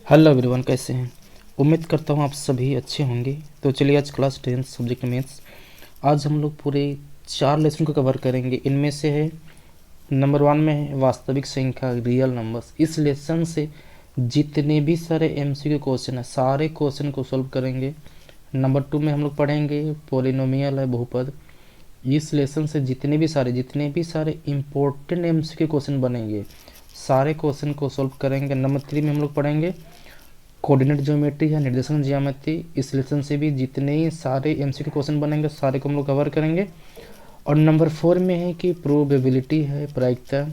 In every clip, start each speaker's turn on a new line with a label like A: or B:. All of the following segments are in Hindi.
A: हेलो एवरीवन, कैसे हैं। उम्मीद करता हूँ आप सभी अच्छे होंगे। तो चलिए आज क्लास 10 सब्जेक्ट मैथ्स। आज हम लोग पूरे 4 लेसन को कवर करेंगे। इनमें से है नंबर 1 में है वास्तविक संख्या, रियल नंबर्स। इस लेसन से जितने भी सारे एमसीक्यू क्वेश्चन है सारे क्वेश्चन को सॉल्व करेंगे। नंबर 2 में हम लोग पढ़ेंगे पॉलिनोमियल है, बहुपद। इस लेसन से जितने भी सारे इम्पोर्टेंट एमसीक्यू क्वेश्चन बनेंगे, सारे क्वेश्चन को सॉल्व करेंगे। नंबर 3 में हम लोग पढ़ेंगे कोऑर्डिनेट ज्योमेट्री है, निर्देशांक ज्यामिति। इस लेसन से भी जितने सारे एमसीक्यू क्वेश्चन बनेंगे सारे को हम लोग कवर करेंगे। और नंबर 4 में है कि प्रोबेबिलिटी है, प्रायिकता।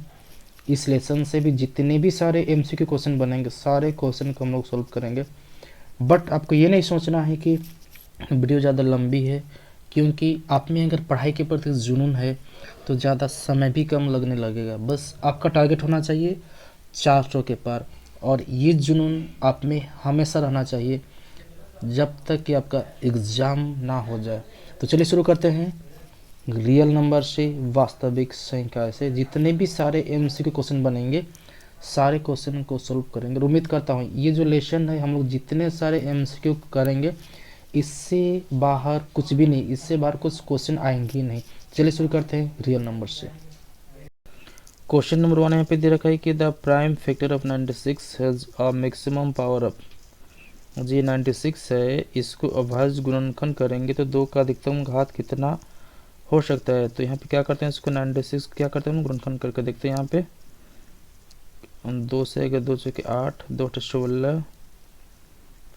A: इस लेसन से भी जितने भी सारे एमसीक्यू क्वेश्चन बनेंगे सारे क्वेश्चन को हम लोग सॉल्व करेंगे। बट आपको ये नहीं सोचना है कि वीडियो ज़्यादा लंबी है, क्योंकि आप में अगर पढ़ाई के प्रति जुनून है तो ज़्यादा समय भी कम लगने लगेगा। बस आपका टारगेट होना चाहिए 400 के पार, और ये जुनून आप में हमेशा रहना चाहिए जब तक कि आपका एग्ज़ाम ना हो जाए। तो चलिए शुरू करते हैं। रियल नंबर से वास्तविक संख्या से जितने भी सारे एमसीक्यू क्वेश्चन बनेंगे सारे क्वेश्चन को सॉल्व करेंगे। और उम्मीद करता हूँ ये जो लेसन है हम लोग जितने सारे एमसीक्यू करेंगे इससे बाहर कुछ भी नहीं, इससे बाहर कुछ क्वेश्चन आएंगे ही नहीं। चलिए शुरू करते हैं रियल नंबर से। क्वेश्चन नंबर 1 यहाँ पे दे रखा है कि the prime factor of 96 has a maximum power up. जी 96 है, इसको अभाज्य गुणनखंड करेंगे तो 2 का अधिकतम घात कितना हो सकता है। तो यहाँ पे क्या करते हैं, इसको 96 क्या करते हैं, गुणनखंड करके देखते हैं। यहाँ पे 2 से अगर 2 चौके 8, 2 16,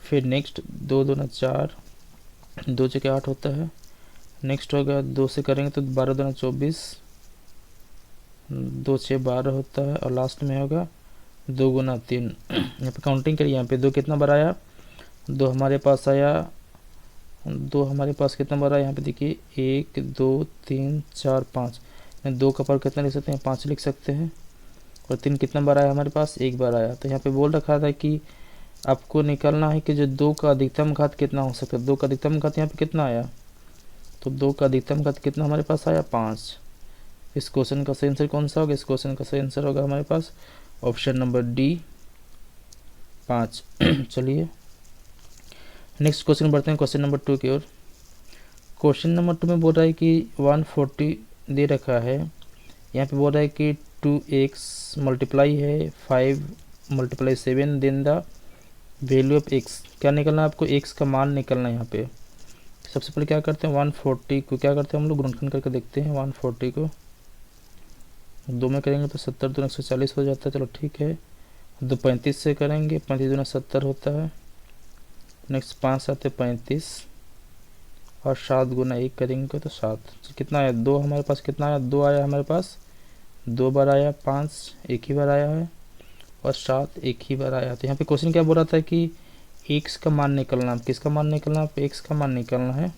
A: फिर नेक्स्ट 2 दूना 4, 2 चौके 8 होता है। नेक्स्ट होगा 2 से करेंगे तो 12 दूना 24, 2 6 12 होता है। और लास्ट में होगा 2 गुना 3। यहाँ पे काउंटिंग करिए, यहाँ पे 2 कितना बार आया, 2 हमारे पास आया। 2 हमारे पास कितना बार आया, यहाँ पे देखिए 1 2 3 4 5। 2 का पावर कितना लिख सकते हैं, 5 लिख सकते हैं। और 3 कितना बार आया हमारे पास, 1 बार आया। तो यहाँ पे बोल रखा था कि आपको निकालना है कि जो 2 का अधिकतम घात कितना हो सकता है। 2 का अधिकतम घात यहाँ पे कितना आया, तो 2 का अधिकतम घात कितना हमारे पास आया, 5। इस क्वेश्चन का सही आंसर कौन सा होगा, इस क्वेश्चन का सही आंसर होगा हमारे पास ऑप्शन नंबर डी, 5। चलिए नेक्स्ट क्वेश्चन बढ़ते हैं, क्वेश्चन नंबर 2 की ओर। क्वेश्चन नंबर 2 में बोल रहा है कि 140 दे रखा है। यहाँ पे बोल रहा है कि 2x मल्टीप्लाई है 5 multiply 7, then the value of x। क्या निकलना है आपको, x का मान निकलना है। यहाँ पे सबसे पहले क्या करते हैं, 140 को क्या करते हैं हम लोग गुणनखंड करके देखते हैं। 140 को 2 में करेंगे तो 70 दूना 140 हो जाता है, चलो ठीक है। 2 35 से करेंगे, 35 दूना 70 होता है। नेक्स्ट 5 7 35, और 7 गुना 1 करेंगे तो 7। कितना आया, 2 हमारे पास कितना आया, 2 आया हमारे पास, 2 बार आया। 5 एक ही बार आया है, और 7 एक ही बार आया। तो यहाँ पे क्वेश्चन क्या बोल रहा था कि x का मान निकलना, किसका मान निकलना, x का मान निकलना है।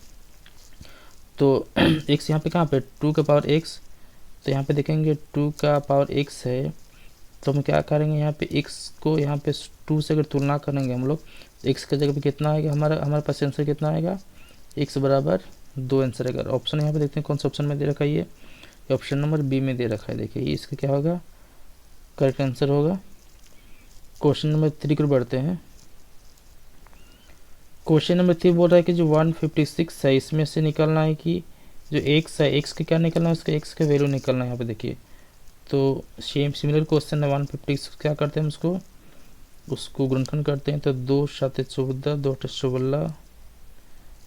A: तो x यहाँ पे कहाँ पे, 2 का पावर x। तो यहाँ पे देखेंगे 2 का पावर x है, तो हम क्या करेंगे यहाँ पे x को यहाँ पे 2 से अगर तुलना करेंगे हम लोग, x की जगह पे कितना आएगा, हमारे पास आंसर कितना आएगा, x बराबर 2 आंसर आएगा। ऑप्शन यहाँ पे देखते हैं कौन सा ऑप्शन में दे रखा है, ये ऑप्शन नंबर बी में दे रखा है। देखिए इसका क्या होगा, करेक्ट आंसर होगा। क्वेश्चन नंबर 3 को बढ़ते हैं। क्वेश्चन नंबर 3 बोल रहा है कि जो 156 है इसमें से निकलना है कि जो x है, x का क्या निकलना है, उसका x का वैल्यू निकलना है। यहाँ पे देखिए तो सिमिलर क्वेश्चन है 156, क्या करते हैं उसको गुणनखंड करते हैं। तो 2 7 14, 2 8 16,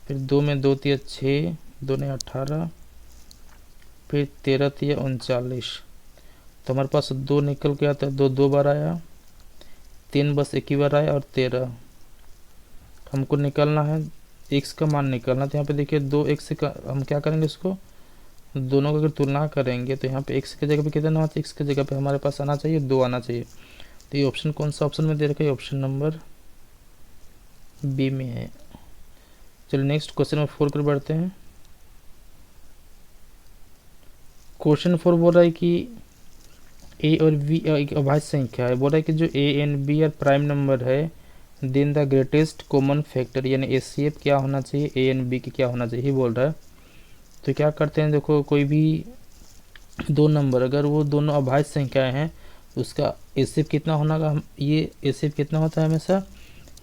A: फिर 2 में 2 3 6, 2 ने 18, फिर 13 3 39। तो हमारे पास 2 निकल के आता है, 2 2 बार आया, 3 बस एक ही बार आया, और 13 हमको निकलना है, x का मान निकलना। तो यहाँ पे देखिए 2x से हम क्या करेंगे, इसको दोनों का अगर तुलना करेंगे तो यहाँ पे x की जगह पे कितना आता है, x की जगह पे हमारे पास आना चाहिए 2 आना चाहिए। तो ये ऑप्शन कौन सा ऑप्शन में दे रखा है, ऑप्शन नंबर बी में है। चलिए नेक्स्ट क्वेश्चन नंबर 4 पर बढ़ते हैं। क्वेश्चन 4 बोल रहा है कि a और b एक अभाज्य संख्या है। बोल रहा है कि जो a एंड b और प्राइम नंबर है, then the greatest common factor यानी एचसीएफ क्या होना चाहिए, ए एंड बी की क्या होना चाहिए बोल रहा है। तो क्या करते हैं, देखो कोई भी 2 नंबर अगर वो दोनों अभाज्य संख्याएं हैं तो उसका एचसीएफ कितना होना, ये एचसीएफ कितना होता है हमेशा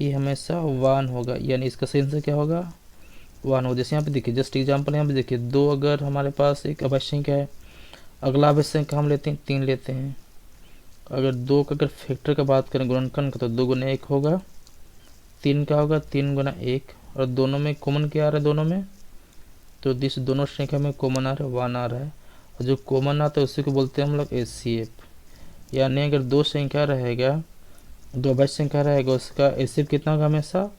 A: ये हमेशा 1 होगा, यानी इसका सही आंसर क्या होगा 1 होगा। जैसे यहाँ पे देखिए जस्ट एग्जाम्पल यहाँ पे देखिए 2 अगर हमारे पास एक अवश्य संख्या है, अगला अवश्य संख्या हम लेते हैं 3 लेते हैं। अगर 2 का अगर फैक्टर का बात करें गुणनखंड का तो 2 गुना 1 होगा, 3 का होगा 3 गुना 1, और दोनों में कॉमन क्या आ रहा है दोनों में, तो दिस दोनों संख्या में कॉमन आ रहा है 1 आ रहा है, और जो कॉमन आता है उसी को बोलते हैं हम लोग HCF। यानी अगर 2 संख्या रहेगा, 2 अवश्य संख्या रहेगा, उसका HCF कितना होगा हमेशा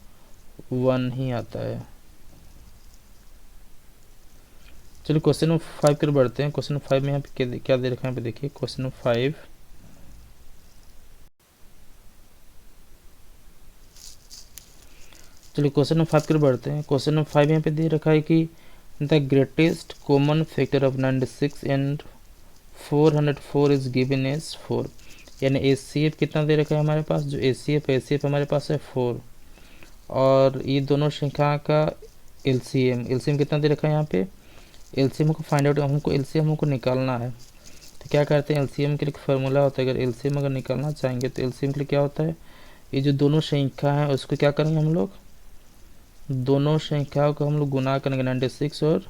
A: 1 ही आता है। चलिए क्वेश्चन नंबर 5 कर बढ़ते हैं। क्वेश्चन नंबर 5 में यहाँ पे क्या दे रखा है, यहाँ पे देखिए क्वेश्चन नंबर 5। चलिए क्वेश्चन नंबर 5 कर बढ़ते हैं। क्वेश्चन नंबर 5 यहाँ पे दे रखा है कि the greatest common factor of 96 and 404 is given as 4। यानी HCF कितना दे रखा है हमारे पास, जो HCF हमारे पास है 4, और ये दोनों संख्या का LCM कितना दे रखा है यहाँ पे, LCM को फाइंड आउट, हमको LCM हमको निकालना है। तो क्या करते हैं, LCM के लिए फार्मूला होता है, अगर LCM अगर निकालना चाहेंगे तो LCM के लिए क्या होता है, ये जो दोनों संख्या है उसको क्या करेंगे हम लोग, दोनों संख्याओं को हम लोग गुना करेंगे 96 और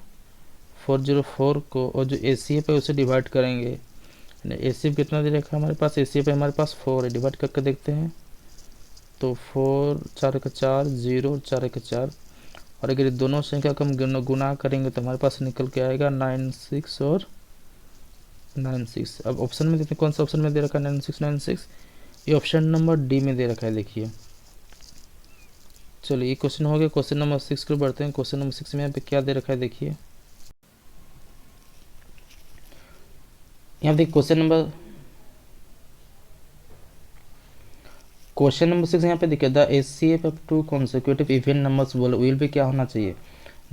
A: 404 को, और जो HCF है उसे डिवाइड करेंगे। HCF कितना दे रखा है हमारे पास, HCF हमारे पास 4 है, डिवाइड करके देखते हैं तो 4 4 का 4 0 4 का 4, और अगर दोनों संख्या को हम गुना करेंगे तो हमारे पास निकल के आएगा 96 और 96। अब ऑप्शन में देखते हैं कौन सा ऑप्शन में दे रखा है 96, ये ऑप्शन नंबर डी में दे रखा है। देखिए चलिए ये क्वेश्चन हो गया। क्वेश्चन नंबर 6 को बढ़ते हैं। क्वेश्चन नंबर 6 में यहाँ पे क्या दे रखा है, देखिए यहाँ देखिए क्वेश्चन नंबर 6 यहाँ पे देखिए the HCF of 2 consecutive even numbers बोले विल भी क्या होना चाहिए,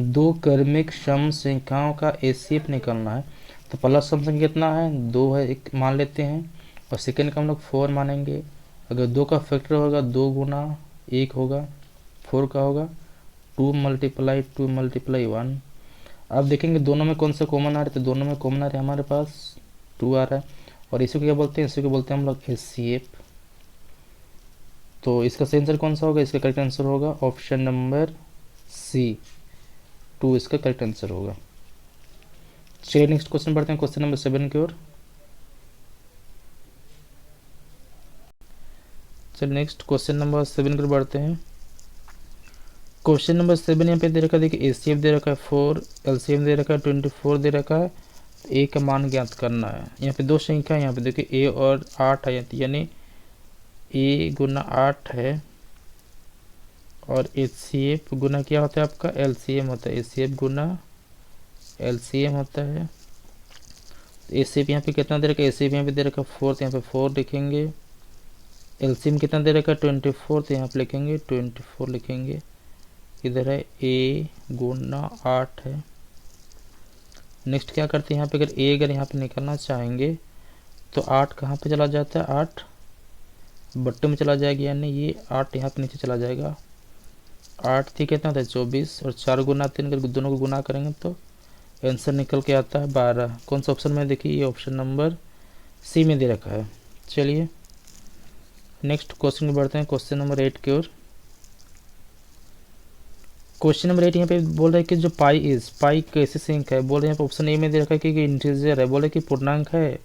A: 2 क्रमिक सम संख्याओं का HCF निकालना है। तो पहला सम संख्या कितना है 2 है, एक मान लेते हैं, और सेकेंड का हम लोग 4 मानेंगे। अगर 2 का फैक्टर होगा 2 गुना 1 होगा, 4 का होगा 2 मल्टीप्लाई 1। अब देखेंगे दोनों में कौन सा कॉमन आ रहा है, तो दोनों में कॉमन आ रहा है हमारे पास 2 आ रहा है, और इसी को क्या बोलते हैं, इसी को बोलते हैं हम लोग HCF। तो इसका सही आंसर कौन सा होगा, इसका करेक्ट आंसर होगा ऑप्शन नंबर सी 2, इसका करेक्ट आंसर होगा। चलिए नेक्स्ट क्वेश्चन बढ़ते हैं क्वेश्चन नंबर 7 की ओर। चलिए नेक्स्ट क्वेश्चन नंबर 7 की ओर बढ़ते हैं। क्वेश्चन नंबर 7 यहाँ पे दे रखा है, देखिए HCF दे रखा है 4, LCM दे रखा है 24 दे रखा है, A का मान ज्ञात करना है। यहाँ पे 2 संख्या है, यहाँ पे देखिए A और 8 है, यानी A गुना 8 है, और HCF गुना क्या होता है आपका LCM होता है, HCF गुना LCM होता है। HCF यहाँ पे कितना दे रखा है, HCF यहाँ पे दे रखा है 4, तो यहाँ पे 4 लिखेंगे। LCM कितना दे रखा है 24, तो यहाँ पे लिखेंगे 24 लिखेंगे। इधर है A गुना 8 है। नेक्स्ट क्या करते हैं, यहाँ पे अगर यहाँ पे निकलना चाहेंगे तो 8 कहाँ पे चला जाता है, 8 बट्टे में चला जाएगा, यानी ये 8 यहाँ पे नीचे चला जाएगा। 8 थी कितना था 24, और 4 गुना 3 अगर दोनों को गुना करेंगे तो आंसर निकल के आता है 12। कौन सा ऑप्शन में, देखिए ये ऑप्शन नंबर सी में दे रखा है। चलिए नेक्स्ट क्वेश्चन में बढ़ते हैं, क्वेश्चन नंबर 8 की ओर। क्वेश्चन नंबर 8 यहाँ पे बोल रहा है कि जो पाई कैसे संख्या है, बोल रहे हैं यहाँ पे ऑप्शन ए में दे रखा है कि इंटीजर है, बोले कि पूर्णांक है।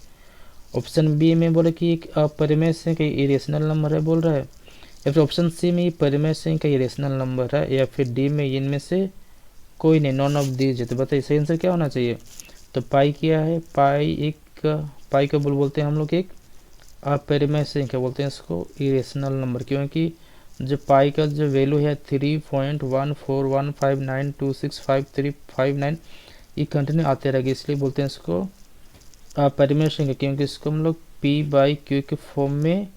A: ऑप्शन बी में बोले कि एक अपरिमेय संख्या इरेशनल नंबर है बोल रहा है, या फिर ऑप्शन सी में परिमेय संख्या इरेशनल नंबर है, या फिर डी में इनमें से कोई नहीं, नॉन ऑफ दीज है। तो बताइए सही आंसर क्या होना चाहिए। तो पाई क्या है, पाई को बोलते हैं हम लोग एक अपरिमेय संख्या, बोलते हैं इसको इरेशनल नंबर, क्योंकि जो पाई का जो वैल्यू है 3.14159265359 ये कंटिन्यू आते रहेगी, इसलिए बोलते हैं इसको अपरिमेय संख्या, क्योंकि इसको हम लोग P/Q के फॉर्म में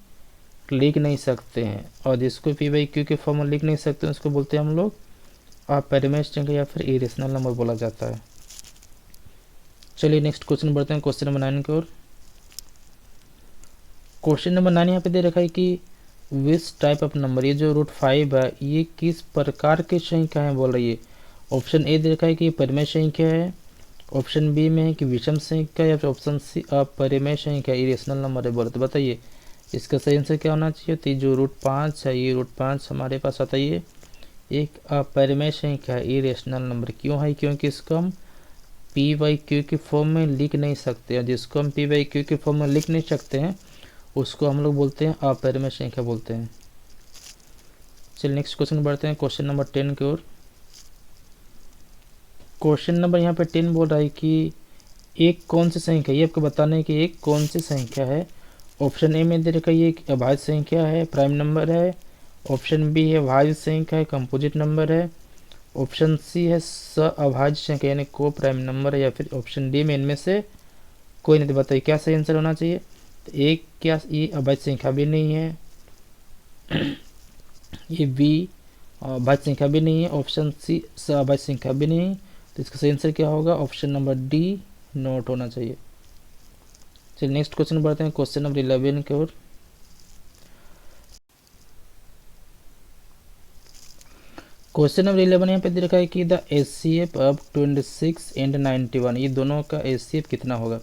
A: लिख नहीं सकते हैं, और जिसको P/Q के फॉर्म में लिख नहीं सकते हैं उसको बोलते हैं हम लोग अपरिमेय संख्या या फिर इरेशनल नंबर बोला जाता है। चलिए नेक्स्ट क्वेश्चन बढ़ते हैं, क्वेश्चन नंबर 9 की ओर। क्वेश्चन नंबर 9 यहाँ पे दे रखा है कि विच टाइप ऑफ नंबर, ये जो √5 है ये किस प्रकार की संख्या है बोल रही है। ऑप्शन ए दे रखा है कि परिमेय संख्या है, ऑप्शन बी में है कि विषम संख्या, या फिर ऑप्शन सी अपरिमेय संख्या इरेशनल नंबर है बोले। तो बताइए इसका सही आंसर क्या होना चाहिए? तो जो √5 है, ये √5 हमारे पास आता है, ये एक अपरिमेय संख्या है, इरेशनल नंबर। क्यों है? क्योंकि इसको हम p/q की फॉर्म में लिख नहीं सकते हैं। जिसको हम p/q की फॉर्म में लिख नहीं सकते हैं उसको हम लोग बोलते हैं अपरिमेय संख्या बोलते हैं। चलिए नेक्स्ट क्वेश्चन बढ़ते हैं, क्वेश्चन नंबर 10 की ओर। क्वेश्चन नंबर यहाँ पे 10 बोल रहा है कि एक कौन सी संख्या, ये आपको बताना है कि एक कौन सी संख्या है। ऑप्शन ए में दे रखा है ये एक अभाज्य संख्या है, प्राइम नंबर है। ऑप्शन बी है भाज्य संख्या है, कंपोजिट नंबर है। ऑप्शन सी है अभाज्य संख्या यानी को प्राइम नंबर है, या फिर ऑप्शन डी में इनमें से कोई नहीं। तो बताइए क्या सही आंसर होना चाहिए? तो एक, क्या ये अभाज्य संख्या भी नहीं है, ये बी अभाज्य संख्या भी नहीं है, ऑप्शन सी अभाज्य संख्या भी नहीं। तो इसका सही आंसर क्या होगा? ऑप्शन नंबर डी नोट होना चाहिए। चलिए नेक्स्ट क्वेश्चन बढ़ते हैं, क्वेश्चन नंबर 11 की ओर। क्वेश्चन नंबर 11 यहाँ पे दे रखा है कि द HCF ऑफ 26 एंड 91, ये दोनों का HCF कितना होगा।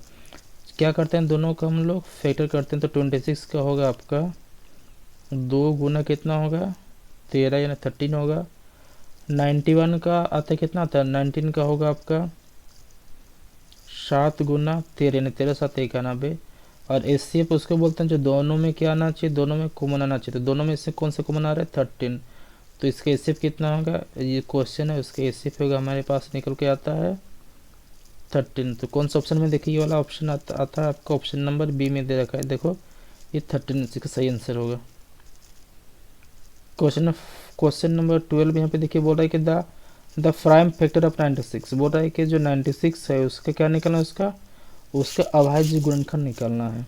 A: क्या करते हैं, दोनों का हम लोग फैक्टर करते हैं। तो 26 का होगा आपका 2 गुना कितना होगा 13 यानी 13 होगा। 91 का आता है कितना आता है, 19 का होगा आपका 7 गुना 13 यानी 13 7 91। और HCF उसको बोलते हैं जो दोनों में क्या आना चाहिए, दोनों में कॉमन आना चाहिए। तो दोनों में इससे कौन सा कॉमन आ रहा है 13। तो इसका HCF कितना होगा, ये क्वेश्चन है, उसका HCF होगा हमारे पास निकल के आता है 13। तो कौन सा ऑप्शन में देखिए, ये वाला ऑप्शन आता है आपका ऑप्शन नंबर बी में दे रखा है, देखो ये 13 इसका सही आंसर होगा। क्वेश्चन नंबर 12 यहाँ पे देखिए बोल रहा है कि द प्राइम फैक्टर ऑफ 96, बोल रहा है कि जो 96 है उसका क्या निकलना है, उसका अभाज्य गुणनखंड निकालना है।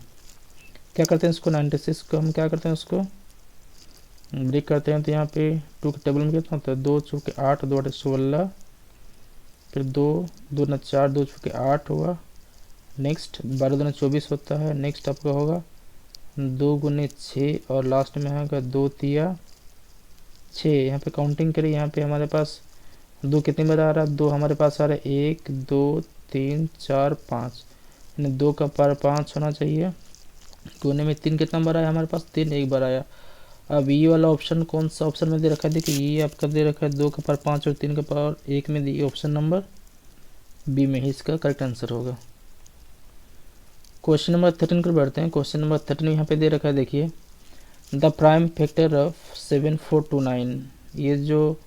A: क्या करते हैं इसको, 96 को हम क्या करते हैं उसको ब्रेक करते हैं। तो यहाँ पे 2 के टेबल में कितना होता है, 2 चौके 8, 2 8 16, फिर 2 2 ना 4, 2 चौके 8 हुआ। नेक्स्ट 12 2 24 होता है। नेक्स्ट आपका होगा 2 गुने 6 और लास्ट में होगा 2 तिया 6। यहाँ पे काउंटिंग करें, यहाँ पे हमारे पास 2 कितनी बार आ रहा है, 2 हमारे पास आ रहा है 1 2 3 4 5, यानी 2 का पावर 5 होना चाहिए। गुने में 3 कितना बार आया हमारे पास, 3 एक बार आया। अब ये वाला ऑप्शन कौन सा ऑप्शन में दे रखा है, देखिए ये आपका दे रखा है 2 का पावर 5 और 3 का पावर 1 में, ये ऑप्शन नंबर बी में ही इसका करेक्ट आंसर होगा। क्वेश्चन नंबर 13 पर बढ़ते हैं। क्वेश्चन नंबर 13 यहाँ पे दे रखा है, देखिए द प्राइम फैक्टर ऑफ 7429, ये जो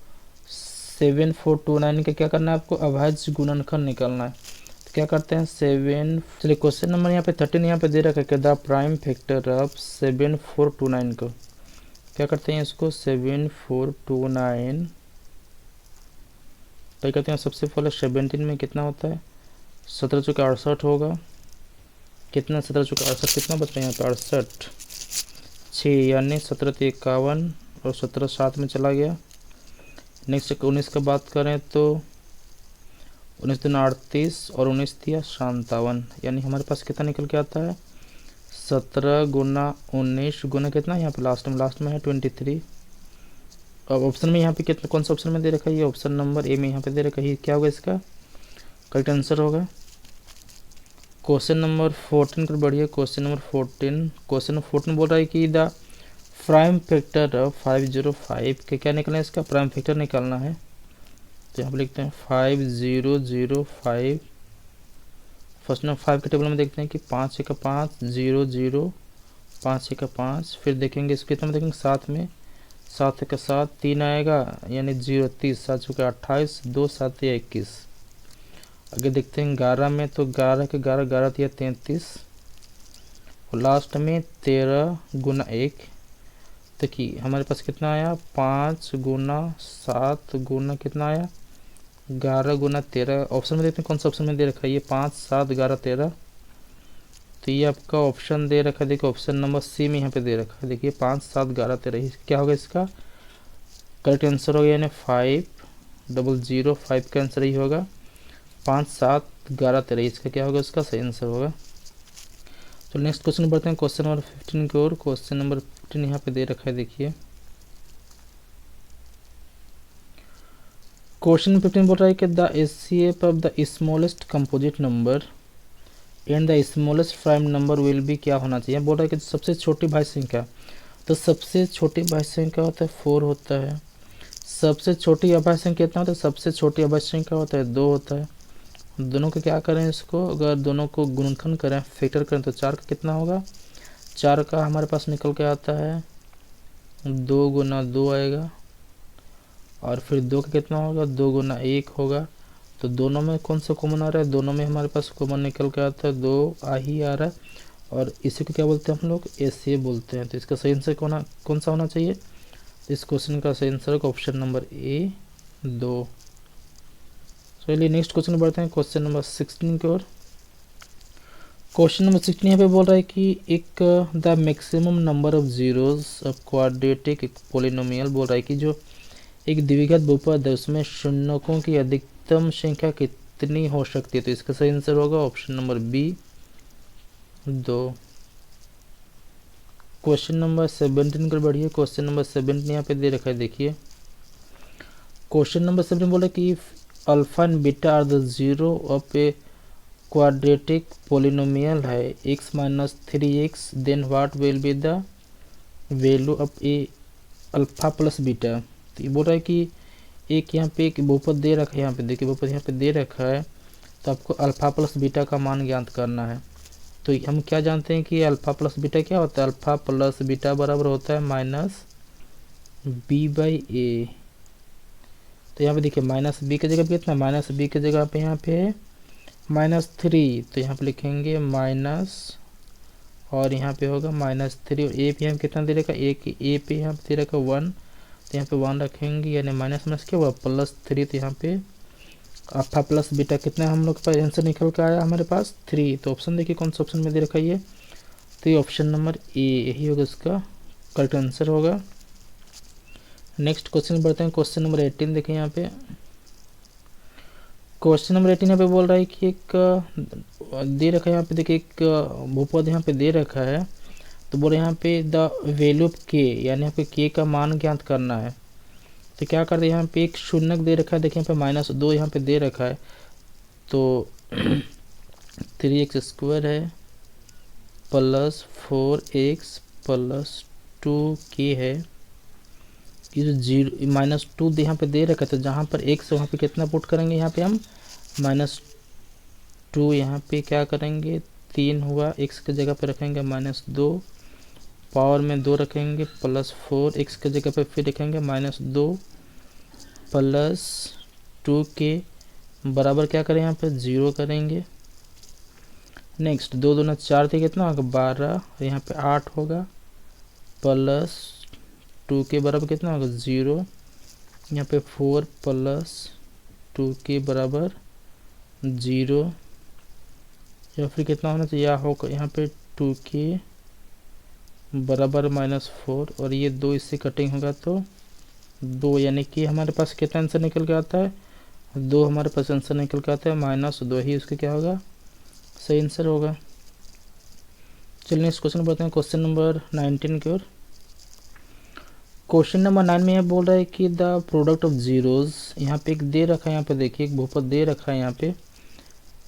A: 7429 का क्या करना है आपको, अभाज्य गुणनखंड निकालना है। तो क्या करते हैं 7, चलिए क्वेश्चन नंबर यहाँ पे 13 यहाँ पे दे रखा है कि द प्राइम फैक्टर ऑफ 7429 को क्या करते हैं, इसको 7429 क्या करते हैं, सबसे पहले 17 में कितना होता है, 17 चौके 68 होगा। कितना 17 चौके 68 कितना बचता है यहाँ पे 68, 6 यानी 17 तो 51 और 17 7 में चला गया। नेक्स्ट 19 का बात करें तो 19 दिन 38 और 19 दिया 57, यानी हमारे पास कितना निकल के आता है 17 गुना 19 गुना कितना, यहाँ पे लास्ट में है 23। अब ऑप्शन में यहाँ पे कितना, कौन सा ऑप्शन में दे रखा है, ये ऑप्शन नंबर ए में यहाँ पे दे रखा है, क्या होगा इसका करेक्ट आंसर होगा। क्वेश्चन नंबर 14 पर बढ़िए। क्वेश्चन नंबर 14, क्वेश्चन नंबर 14 बोल रहा है कि द प्राइम फैक्टर 505 के क्या निकलना है, इसका प्राइम फैक्टर निकालना है। तो यहाँ पर लिखते हैं 5005। फर्स्ट नंबर 5 के टेबल में देखते हैं कि 5 1 5 0 0 5 1 5, फिर देखेंगे इसको कितना में देखेंगे 7 में, 7 1 7 3 आएगा यानी 0 30, 7 चौके 28, 2 7 या 21। आगे देखते हैं 11 में, तो 11 के 11 11 या 33 और लास्ट में 13 गुना 1। देखिए हमारे पास कितना आया 5 गुना 7 गुना कितना आया 11 गुना 13। ऑप्शन में देखते हैं कौन सा ऑप्शन में दे रखा है, ये 5 7 11 13। तो ये आपका ऑप्शन दे रखा है, देखिए ऑप्शन नंबर सी में यहाँ पे दे रखा है, देखिए 5 7 11 13। क्या होगा इसका करेक्ट आंसर होगा, यानी 5005 का आंसर ही होगा 5 7 11 13। इसका क्या होगा, उसका सही आंसर होगा। तो नेक्स्ट क्वेश्चन बढ़ते हैं, क्वेश्चन नंबर 15 की ओर। क्वेश्चन नंबर 15 यहाँ पे दे रखा है, देखिए क्वेश्चन 15 बोल रहा है कि the HCF of the smallest composite number and the smallest prime number will be क्या होना चाहिए, बोल रहा है कि सबसे छोटी भाज्य संख्या, तो सबसे छोटी भाज्य संख्या होता है 4 होता है। सबसे छोटी अभाज्य संख्या कितना होता है, सबसे छोटी अभाज्य संख्या होता है 2 होता है। दोनों को क्या करें, इसको अगर दोनों को गुणनखंड करें, फैक्टर करें, तो 4 का कितना होगा, 4 का हमारे पास निकल के आता है 2 गुना 2 आएगा, और फिर 2 का कितना होगा, 2 गुना 1 होगा। तो दोनों में कौन सा कॉमन आ रहा है, दोनों में हमारे पास कॉमन निकल के आता है 2 आ ही आ रहा है, और इसी को क्या बोलते हैं हम लोग, एस बोलते हैं। तो इसका सही आंसर कौन सा होना चाहिए, इस क्वेश्चन का सही आंसर होगा ऑप्शन नंबर ए 2। चलिए नेक्स्ट क्वेश्चन बढ़ते हैं, क्वेश्चन नंबर 16 की ओर। क्वेश्चन नंबर 16 यहाँ पे बोल रहा है कि एक the maximum number of zeros of quadratic polynomial, बोल रहा है कि जो एक द्विघात बहुपद है उसमें शून्यकों की अधिकतम संख्या कितनी हो सकती है। तो इसका सही आंसर होगा option number B 2। Question number 17 कर बढ़िए, क्वेश्चन नंबर 17 यहाँ पे दे रखा है, देखिए क्वेश्चन नंबर 17 बोला कि alpha and beta are the zero of a quadratic polynomial है x minus 3x, then what will be the value of a alpha plus beta. तो ये बोल रहा है कि एक यहाँ पे एक बहुपद दे रखा है, यहाँ पे देखिए बहुपद यहाँ पे दे रखा है, तो आपको अल्फा प्लस बीटा का मान ज्ञात करना है। तो हम क्या जानते हैं कि अल्फा प्लस बीटा क्या होता है, अल्फा प्लस बीटा बराबर होता है माइनस बी बाई ए। तो यहाँ पे देखिए माइनस बी की जगह पे कितना, माइनस बी की जगह पे यहाँ पे है -3, तो यहाँ पे लिखेंगे माइनस, और यहाँ पे होगा -3, और ए पे यहाँ कितना दे रखा, ए पे यहाँ पे दे रखा 1, तो यहाँ पे 1 रखेंगे, यानी माइनस माइनस क्या हुआ +3। तो यहाँ पे अल्फा प्लस बीटा कितना हम लोग का आंसर निकल के आया हमारे पास 3। तो ऑप्शन देखिए कौन सा ऑप्शन में दे रखा है ये, तो ये ऑप्शन नंबर ए यही होगा, इसका करेक्ट आंसर होगा। नेक्स्ट क्वेश्चन बढ़ते हैं, क्वेश्चन नंबर 18 देखें यहाँ पे। क्वेश्चन नंबर 18 यहाँ पे बोल रहा है कि एक दे रखा है, यहाँ पे देखिए एक बहुपद यहाँ पे दे रखा है, तो बोल रहे यहाँ पे द वैल्यू ऑफ के, यानी यहाँ पे के का मान ज्ञात करना है। तो क्या करते हैं, यहाँ पे एक शून्यक दे रखा है, देखिए यहाँ पे -2 यहाँ पे दे रखा है, तो 3x² है प्लस 4x प्लस 2k है, ये जो -2 यहाँ पे दे रखा है, तो जहाँ पर x वहाँ पे कितना पुट करेंगे, यहाँ पे हम -2 यहाँ पे क्या करेंगे 3 हुआ, x की जगह पे रखेंगे -2, पावर में 2 रखेंगे प्लस 4, x की जगह पे फिर रखेंगे -2 प्लस 2k बराबर क्या करें, यहाँ पे 0 करेंगे। नेक्स्ट 2 दूना 4 थे, कितना होगा 12, यहाँ पे 8 होगा, प्लस 2k बराबर कितना होगा 0, यहाँ पे 4 प्लस 2k बराबर 0, या फिर कितना होना चाहिए, होगा यहाँ पे 2k बराबर -4, और ये 2 इससे कटिंग होगा तो 2, यानी कि हमारे पास कितना आंसर निकल के आता है 2, हमारे पास आंसर निकल के आता है -2 ही उसका क्या होगा सही आंसर होगा। चलिए नेक्स्ट क्वेश्चन बढ़ते हैं, क्वेश्चन नंबर 19 की ओर। क्वेश्चन नंबर 9 में यह बोल रहा है कि द प्रोडक्ट ऑफ जीरोज, यहाँ पे एक दे रखा है, यहाँ पे देखिए एक बहुपद दे रखा है, यहाँ पे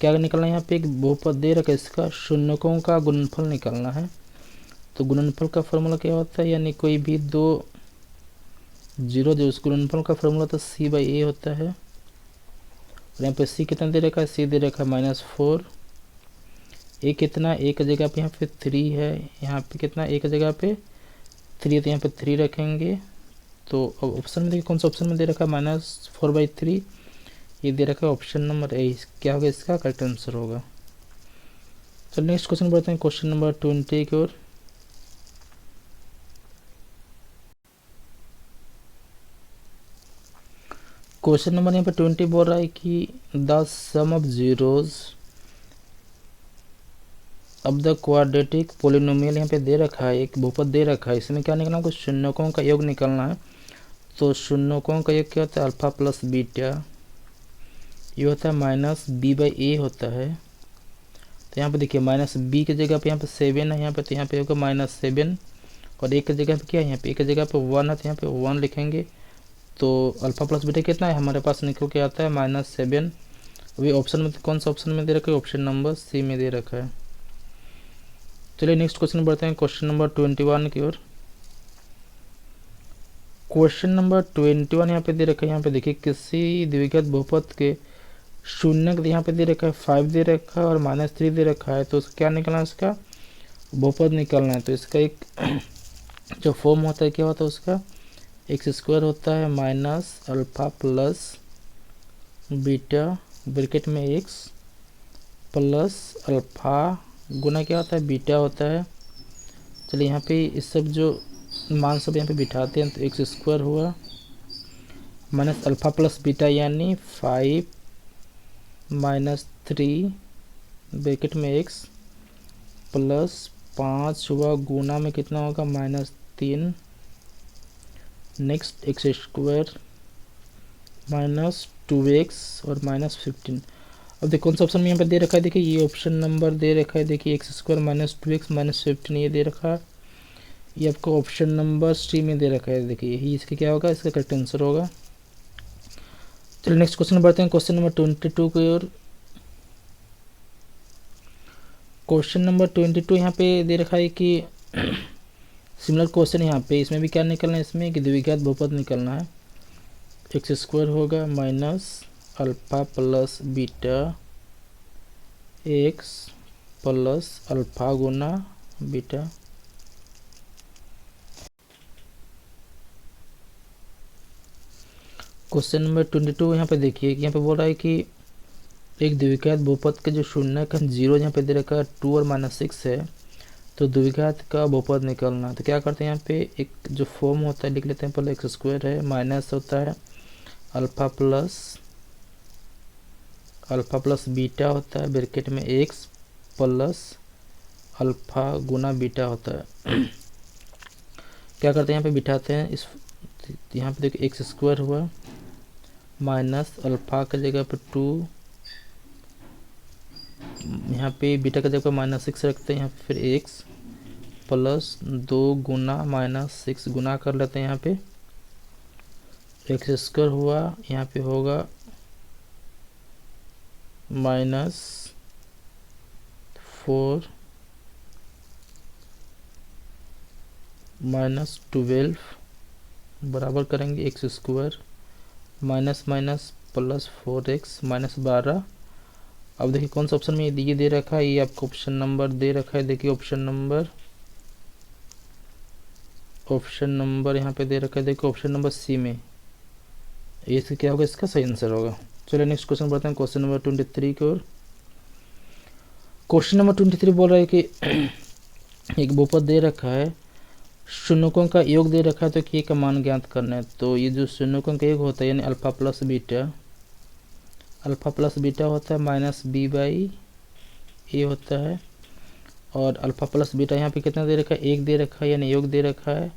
A: क्या निकलना है, यहाँ पे एक बहुपद दे रखा है, इसका शून्यकों का गुणनफल निकलना है। तो गुणनफल का फॉर्मूला क्या होता है, यानी कोई भी दो जीरो जो उस गुणनफल का फॉर्मूला तो c/a होता है, और यहाँ पे c कितना दे रखा है, c दे रखा है -4, a कितना, a की जगह पे यहाँ पे 3 है, यहाँ पे कितना a की जगह पे 3, तो यहाँ पे 3 रखेंगे। तो अब ऑप्शन में देखिए कौन सा ऑप्शन में दे रखा है -4/3, ये दे रखा है ऑप्शन नंबर ए, क्या होगा इसका करेक्ट आंसर होगा। चलिए नेक्स्ट क्वेश्चन बढ़ते हैं, क्वेश्चन नंबर 20 की ओर। क्वेश्चन नंबर यहाँ पे 20 बोल रहा है कि द सम ऑफ जीरोज अब द क्वाड्रेटिक पोलिनोमियल यहाँ पे दे रखा है, एक बहुपद दे रखा है, इसमें क्या निकलना है, शून्यकों का योग निकलना है। तो शून्यकों का योग क्या होता है, अल्फा प्लस बीटा, ये होता है -b/a होता है। तो यहाँ पे देखिए -b की जगह पे यहाँ पे 7 है, यहाँ पे तो यहाँ पे होगा -7, और एक की जगह पे क्या है, यहाँ पे एक की जगह पे 1 है, तो यहाँ पे 1 लिखेंगे। तो अल्फा प्लस बीटा कितना है हमारे पास निकल के आता है -7, अभी ऑप्शन में कौन सा ऑप्शन में दे रखा है, ऑप्शन नंबर सी में दे रखा है। चलिए नेक्स्ट क्वेश्चन बढ़ते हैं क्वेश्चन नंबर 21 की ओर। क्वेश्चन नंबर 21 यहाँ पे दे रखा है। यहाँ पे देखिए किसी द्विघात बहुपद के शून्य यहाँ पे दे रखा है 5 दे रखा है और -3 दे रखा है, तो क्या निकलना है, इसका बहुपद निकलना है। तो इसका एक जो फॉर्म होता है क्या होता है उसका, एक्स स्क्वायर होता है minus alpha plus beta bracket में एक्स प्लस अल्फा गुना क्या होता है, बीटा होता है। चलिए यहाँ पे इस सब जो मान सब यहाँ पे बिठाते हैं, तो एक्स स्क्वायर हुआ माइनस अल्फा प्लस बीटा यानी 5 -3 ब्रैकेट में एक्स प्लस 5 हुआ गुना में कितना होगा -3, नेक्स्ट एक्स स्क्वायर -2x और -15। अब देखो कौन सा ऑप्शन में यहाँ पे दे रखा है, देखिए ये ऑप्शन नंबर दे रखा है, देखिए एक्स स्क्वायर -2x -15 ये दे रखा है, ये आपको ऑप्शन नंबर सी में दे रखा है। देखिए यही इसका क्या होगा, इसका करेक्ट आंसर होगा। चलिए नेक्स्ट क्वेश्चन बढ़ते हैं क्वेश्चन नंबर 22 की ओर। क्वेश्चन नंबर 22 यहाँ पे दे रखा है कि सिमिलर क्वेश्चन यहाँ पे, इसमें भी क्या निकलना है, इसमें कि द्विघात बहुपद निकलना है। एक्स स्क्वायर होगा minus alpha plus beta x plus alpha गुना बीटा। क्वेश्चन नंबर 22 यहाँ पे देखिए कि यहाँ पे बोल रहा है कि एक द्विघात बहुपद के जो शून्य का 0 यहाँ पे दे रखा है 2 और -6 है, तो द्विघात का बहुपद निकलना। तो क्या करते हैं यहाँ पे एक जो फॉर्म होता है लिख लेते हैं, पहले एक्स स्क्वायर है माइनस होता है अल्फा प्लस बीटा होता है ब्रैकेट में एक्स प्लस अल्फा गुना बीटा होता है। क्या करते हैं यहाँ पे बिठाते हैं इस, यहाँ पे देखिए एक्स स्क्वायर हुआ माइनस अल्फा की जगह पर 2, यहाँ पे बीटा की जगह पर -6 रखते हैं, यहाँ पे फिर एक्स प्लस 2 गुना -6 गुना कर लेते हैं, यहाँ पे एक्स स्क्वायर हुआ, यहाँ पे होगा -4 -12 बराबर करेंगे x square minus plus 4x -12। अब देखिए कौन सा ऑप्शन में ये दे रखा है, ये आपको ऑप्शन नंबर दे रखा है। देखिए ऑप्शन नंबर यहाँ पे दे रखा है, देखिए ऑप्शन नंबर सी में, ये क्या होगा, इसका सही आंसर होगा। चलिए नेक्स्ट क्वेश्चन बढ़ते हैं क्वेश्चन नंबर 23 की ओर। क्वेश्चन नंबर 23 बोल रहा है कि एक बहुपद दे रखा है, शून्यकों का योग दे रखा है, तो के का मान ज्ञात करना है। तो ये जो शून्यकों का योग होता है यानी अल्फा प्लस बीटा होता है -b/a होता है, और अल्फा प्लस बीटा यहाँ पे कितना दे रखा है, 1 दे रखा है यानी योग दे रखा है।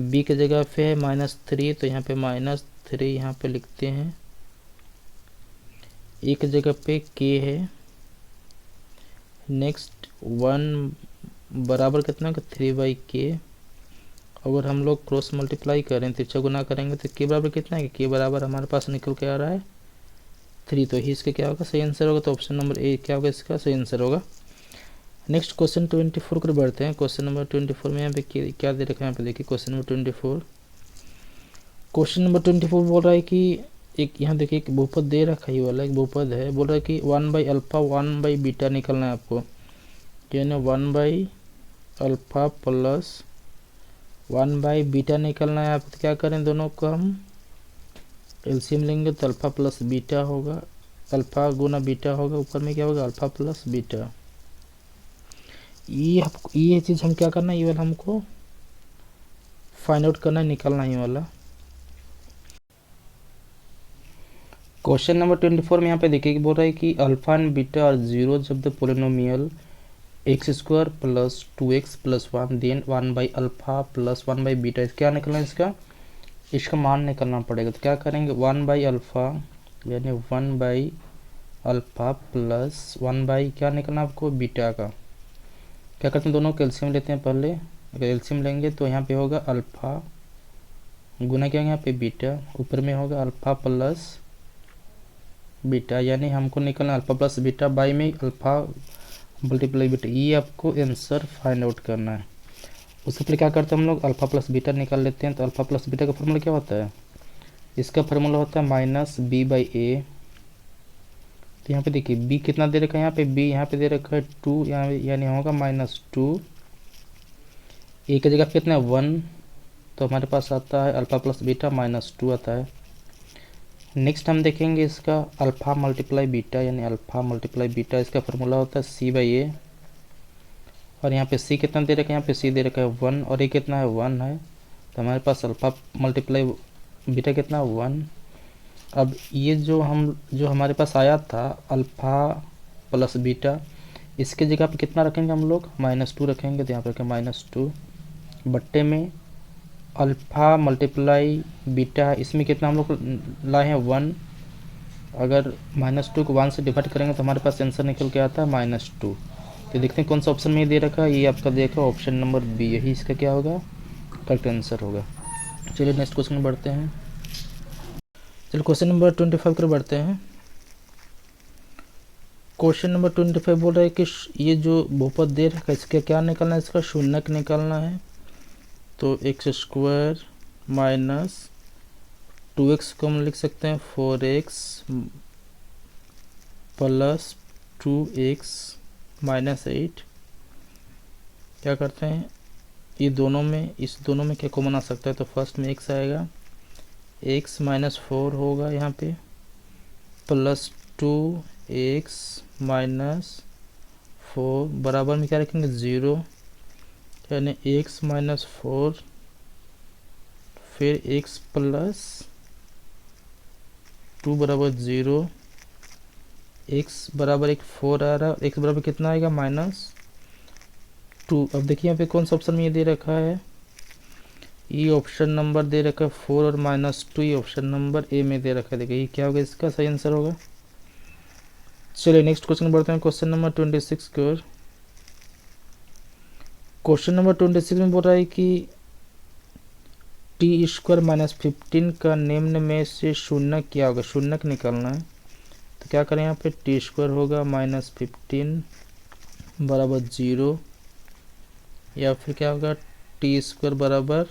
A: b की जगह पे है -3, तो यहाँ पे -3 यहाँ पे लिखते हैं, a की जगह पे k है। नेक्स्ट 1 बराबर कितना का 3/k, अगर हम लोग क्रॉस मल्टीप्लाई करें तिरछा गुना करेंगे तो k बराबर कितना है, k बराबर हमारे पास निकल के आ रहा है 3, तो ही इसका क्या होगा, सही आंसर होगा। तो ऑप्शन नंबर ए क्या होगा, इसका सही आंसर होगा। नेक्स्ट क्वेश्चन 24 को बढ़ते हैं। क्वेश्चन नंबर 24 में यहाँ पे क्या दे रखा है, यहाँ पे देखिए क्वेश्चन नंबर 24 बोल रहा है कि एक यहाँ देखिए एक बहुपद दे रखा है, ये वाला एक बहुपद है, बोल रहा है कि 1/अल्फा 1/बीटा निकलना है आपको, यानी 1/अल्फा प्लस 1/बीटा निकलना है। आप क्या करें, दोनों को हम एलसीएम लेंगे तो अल्फा प्लस बीटा होगा, अल्फा गुना बीटा होगा, ऊपर में क्या होगा अल्फा प्लस बीटा। ये चीज़ हम क्या करना है, ये वाला हमको फाइंड आउट करना है, निकालना है ये वाला। क्वेश्चन नंबर 24 में यहाँ पे देखिए कि बोल रहा है कि अल्फा एंड बीटा आर 0 जब the polynomial x² plus 2x plus 1 then 1/अल्फा प्लस 1/बीटा। क्या निकलना है, इसका मान निकलना पड़ेगा। तो क्या करेंगे, 1/अल्फा यानी 1/अल्फा प्लस 1/ क्या निकलना आपको, बीटा का। क्या करते हैं, दोनों का एलसीएम लेते हैं पहले। अगर एलसीएम लेंगे तो यहाँ पे होगा अल्फा गुना क्या यहाँ पे बीटा, ऊपर में होगा अल्फा प्लस बीटा, यानी हमको निकलना अल्फ़ा प्लस बीटा बाई में अल्फ़ा मल्टीप्लाई बीटा, ये आपको आंसर फाइंड आउट करना है। उसके पहले क्या करते हैं हम लोग अल्फ़ा प्लस बीटा निकाल लेते हैं। तो अल्फ़ा प्लस बीटा का फॉर्मूला क्या होता है, इसका फार्मूला होता है माइनस बी बाई ए। तो यहाँ पे देखिए बी कितना दे रखा है, यहाँ पे बी यहाँ पे दे रखा है 2, यहाँ यानी होगा -2। ए की जगह पे कितना है 1, तो हमारे पास आता है अल्फ़ा प्लस बीटा -2 आता है। नेक्स्ट हम देखेंगे इसका अल्फ़ा मल्टीप्लाई बीटा, यानी अल्फ़ा मल्टीप्लाई बीटा, इसका फार्मूला होता है सी बाई ए। और यहाँ पे सी कितना दे रखा है, यहाँ पे सी दे रखा है 1 और ए कितना है 1 है। तो हमारे पास अल्फ़ा मल्टीप्लाई बीटा कितना है 1। अब ये जो हमारे पास आया था अल्फ़ा प्लस बीटा, इसके जगह पे कितना रखेंगे हम लोग -2 रखेंगे। तो यहाँ पर रखें -2 बट्टे में अल्फ़ा मल्टीप्लाई बीटा, इसमें कितना हम लोग लाए हैं 1। अगर -2 को 1 से डिवाइड करेंगे तो हमारे पास आंसर निकल के आता है -2। तो देखते हैं कौन सा ऑप्शन में ये दे रखा है, ये आपका देखा ऑप्शन नंबर बी, यही इसका क्या होगा करेक्ट आंसर होगा। चलिए नेक्स्ट क्वेश्चन में बढ़ते हैं। चलिए क्वेश्चन नंबर 25 पर बढ़ते हैं। क्वेश्चन नंबर 25 बोल रहा है कि ये जो बहुपद दे रखा है इसका क्या निकालना है, इसका शून्यक निकालना है। तो x² माइनस 2x को हम लिख सकते हैं 4x प्लस 2x माइनस 8। क्या करते हैं ये दोनों में, इस दोनों में क्या कॉमन आ सकता है, तो फर्स्ट में x आएगा, x -4 होगा यहाँ पे, प्लस 2x माइनस 4 बराबर में क्या रखेंगे 0, यानी x -4 फिर x प्लस 2 बराबर 0, x बराबर एक 4 आ रहा है, x बराबर कितना आएगा -2। अब देखिए यहाँ पे कौन सा ऑप्शन में ये दे रखा है, ये ऑप्शन नंबर दे रखा है 4 और -2, ये ऑप्शन नंबर ए में दे रखा है। देखिए ये क्या होगा, इसका सही आंसर होगा। चलिए नेक्स्ट क्वेश्चन बढ़ते हैं, क्वेश्चन नंबर 26 की ओर। क्वेश्चन नंबर 26 में बोल रहा है कि t² -15 का निम्न में से शून्यक क्या होगा, शून्यक निकालना है। तो क्या करें यहाँ पे t² होगा -15 बराबर 0, या फिर क्या होगा t² बराबर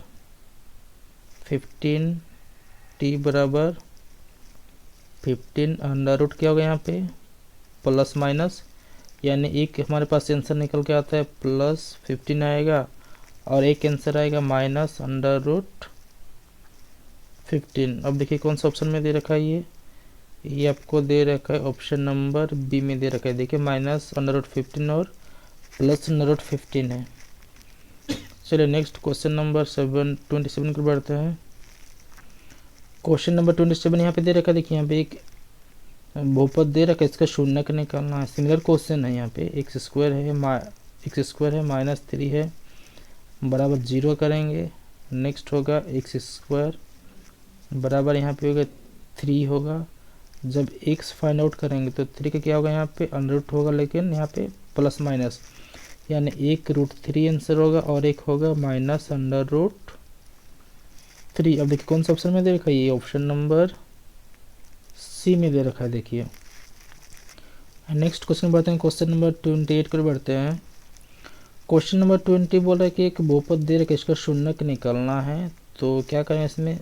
A: 15, t बराबर 15 अंडर रूट क्या होगा यहाँ पे प्लस माइनस, यानी एक हमारे पास आंसर निकल के आता है +15 आएगा और एक आंसर आएगा -√15। अब देखिए कौन सा ऑप्शन में दे रखा है, ये आपको दे रखा है ऑप्शन नंबर बी में दे रखा है। देखिए -√15 और +√15 है। चलिए नेक्स्ट क्वेश्चन नंबर 27 को बढ़ते हैं। क्वेश्चन नंबर 27 यहाँ पे दे रखा है, देखिए यहाँ पे एक बहुपद दे रखा है, इसका शून्यक निकालना है। सिमिलर क्वेश्चन है, यहाँ पे x² है -3 है बराबर 0 करेंगे। नेक्स्ट होगा x² बराबर यहाँ पे होगा 3 होगा। जब x फाइंड आउट करेंगे तो 3 का क्या होगा यहाँ पे अंडर होगा, लेकिन यहाँ पे प्लस माइनस, यानी एक √3 आंसर होगा और एक होगा -√3। अब देखिए कौन सा ऑप्शन में दे रखा है, ये ऑप्शन नंबर सी में दे रखा है। देखिए नेक्स्ट क्वेश्चन बढ़ते हैं, क्वेश्चन नंबर 28 पर बढ़ते हैं। क्वेश्चन नंबर 20 बोल रहा है कि एक बहुपद दे रखा है, इसका शून्यक निकालना है। तो क्या करें, इसमें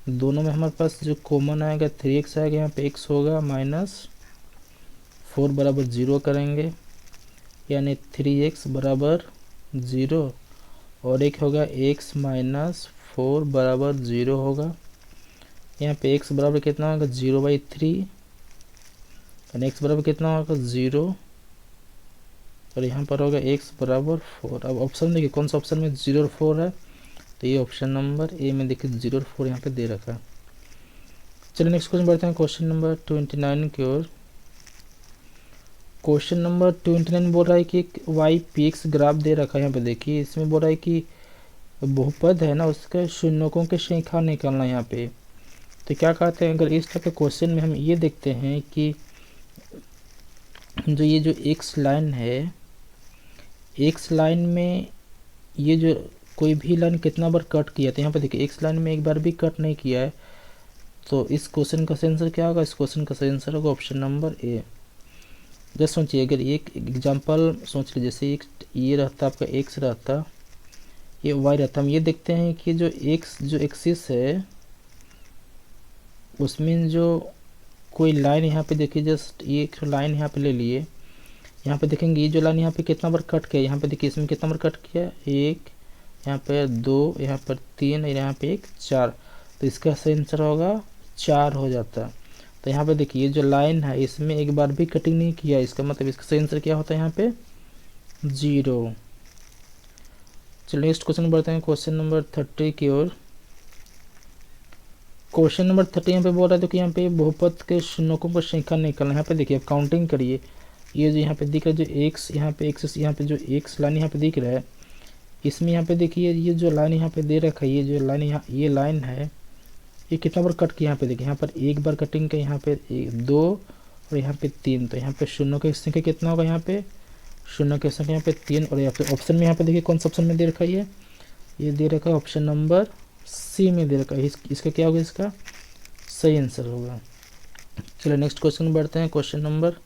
A: दोनों में हमारे पास जो कॉमन आएगा 3x आएगा, यहाँ पे x होगा -4 बराबर 0 करेंगे, यानी 3x बराबर 0 और एक होगा x -4 बराबर 0 होगा। यहाँ पे x बराबर कितना होगा 0/3, यानी x बराबर कितना होगा 0 और यहाँ पर होगा x बराबर 4। अब ऑप्शन देखिए कौन सा ऑप्शन में 0 और 4 है, तो ये ऑप्शन नंबर ए में देखिए 0 और 4 यहाँ पे दे रखा है। चलिए नेक्स्ट क्वेश्चन बढ़ते हैं, क्वेश्चन नंबर 29 की ओर। क्वेश्चन नंबर 29 बोल रहा है कि एक ypx ग्राफ दे रखा है। यहाँ पे देखिए इसमें बोल रहा है कि बहुपद है ना, उसके शून्यकों के संख्या निकालना है यहाँ पे। तो क्या कहते हैं, अगर इस तरह के क्वेश्चन में हम ये देखते हैं कि जो ये जो x लाइन है, x लाइन में ये जो कोई भी लाइन कितना बार कट किया, तो यहाँ पे देखिए x लाइन में एक बार भी कट नहीं किया है। तो इस क्वेश्चन का सही आंसर क्या होगा? इस क्वेश्चन का सही आंसर होगा ऑप्शन नंबर ए। जैसे सोचिए, अगर एक एग्जांपल सोच लीजिए, जैसे एक ये रहता आपका एक्स रहता, ये वाई रहता। हम ये देखते हैं कि जो एक्स जो एक्सिस है उसमें जो कोई लाइन यहाँ पे देखिए, जस्ट ये एक लाइन यहाँ पे ले लिए, यहाँ पे देखेंगे ये जो लाइन यहाँ पे कितना बार कट किया, यहाँ पे देखिए इसमें कितना बार कट किया, एक, यहाँ पर दो, यहाँ पर तीन, यहाँ पे एक, चार। तो इसका सही आंसर होगा 4 हो जाता। तो यहाँ पे देखिए ये जो लाइन है इसमें एक बार भी कटिंग नहीं किया, इसका मतलब इसका सही आंसर क्या होता है यहाँ पे? 0। चलिए नेक्स्ट क्वेश्चन बढ़ते हैं, क्वेश्चन नंबर 30 की ओर। क्वेश्चन नंबर 30 यहाँ पे बोल रहा है, तो कि यहाँ पे बहुपद के शून्यों को संख्या निकालना। यहाँ पे देखिए आप काउंटिंग करिए, ये जो यहाँ पे दिख रहा है, जो एक्स यहाँ पे एक्स यहाँ पे जो एक्स लाइन यहाँ पे दिख रहा है, इसमें यहाँ पे देखिए ये जो लाइन यहाँ पे दे रखा है, ये जो लाइन यहाँ ये लाइन है, ये कितना बार कट किया? यहाँ पे देखिए यहाँ पर एक बार कटिंग का, यहाँ पे दो और यहाँ पे तीन। तो यहाँ पे शून्यों की संख्या कितना होगा? यहाँ पे शून्य की संख्या यहाँ पे 3। और यहाँ पे ऑप्शन में यहाँ पे देखिए कौन सा ऑप्शन में दे रखा है? ये दे रखा है ऑप्शन नंबर सी में दे रखा है। इसका क्या होगा? इसका सही आंसर होगा। चलिए नेक्स्ट क्वेश्चन बढ़ते हैं, क्वेश्चन नंबर,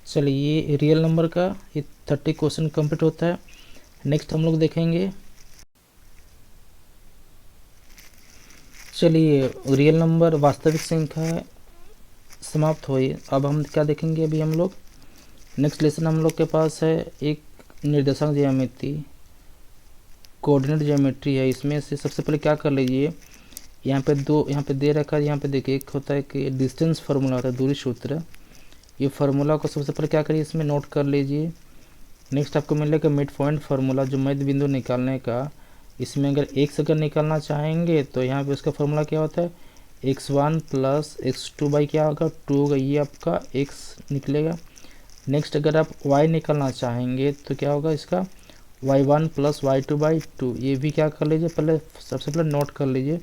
A: चलिए ये रियल नंबर का ये 30 क्वेश्चन कंप्लीट होता है। नेक्स्ट हम लोग देखेंगे, चलिए रियल नंबर वास्तविक संख्या समाप्त हुई। अब हम क्या देखेंगे? अभी हम लोग नेक्स्ट लेसन हम लोग के पास है एक निर्देशांक ज्यामिति, कोऑर्डिनेट ज्योमेट्री है। इसमें से सबसे पहले क्या कर लीजिए, यहाँ पे दो यहाँ पे दे रखा है, यहाँ पे देखिए एक होता है कि डिस्टेंस फार्मूला होता है, दूरी सूत्र। ये फार्मूला को सबसे पहले क्या करिए, इसमें नोट कर लीजिए। नेक्स्ट आपको मिलेगा मिड पॉइंट फार्मूला, जो मध्य बिंदु निकालने का। इसमें अगर एक्स अगर निकालना चाहेंगे तो यहाँ पे उसका फार्मूला क्या होता है? x1 प्लस x2 बाई क्या होगा? 2 होगा, ये आपका x निकलेगा। नेक्स्ट अगर आप y निकालना चाहेंगे तो क्या होगा इसका? y1 plus y2 by 2। ये भी क्या कर लीजिए, पहले सबसे पहले नोट कर लीजिए।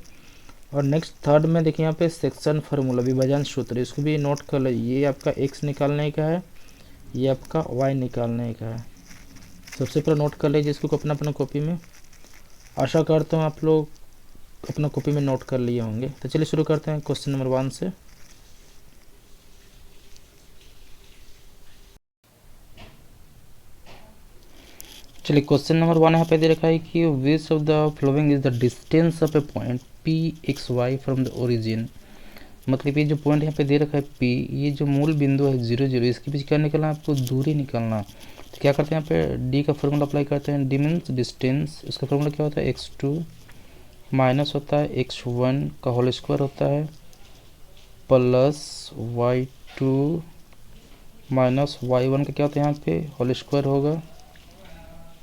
A: और नेक्स्ट थर्ड में देखिए यहाँ पे सेक्शन फार्मूला, विभाजन सूत्र, इसको भी नोट कर लीजिए। ये आपका x निकालने का है, ये आपका y निकालने का है। सबसे पहले नोट कर लीजिए इसको अपना कॉपी में। आशा करता हूँ आप लोग अपना कॉपी में नोट कर लिए होंगे। तो चलिए शुरू करते हैं क्वेश्चन नंबर 1 से। चलिए क्वेश्चन नंबर 1 यहाँ पे दे रखा है कि which of the following is the distance of a point P X Y from the origin. मतलब ये जो पॉइंट यहाँ पे दे रखा है पी, ये जो मूल बिंदु है 0 0, इसके बीच क्या निकलना है आपको? दूरी निकलना। तो क्या करते हैं यहाँ पे डी का फॉर्मूला अप्लाई करते हैं, डी मीन्स डिस्टेंस। इसका फॉर्मूला क्या होता है? x2 माइनस होता है x1 का होल स्क्वायर होता है प्लस y2 माइनस y1 का क्या होता है यहाँ पे? होल स्क्वायर होगा।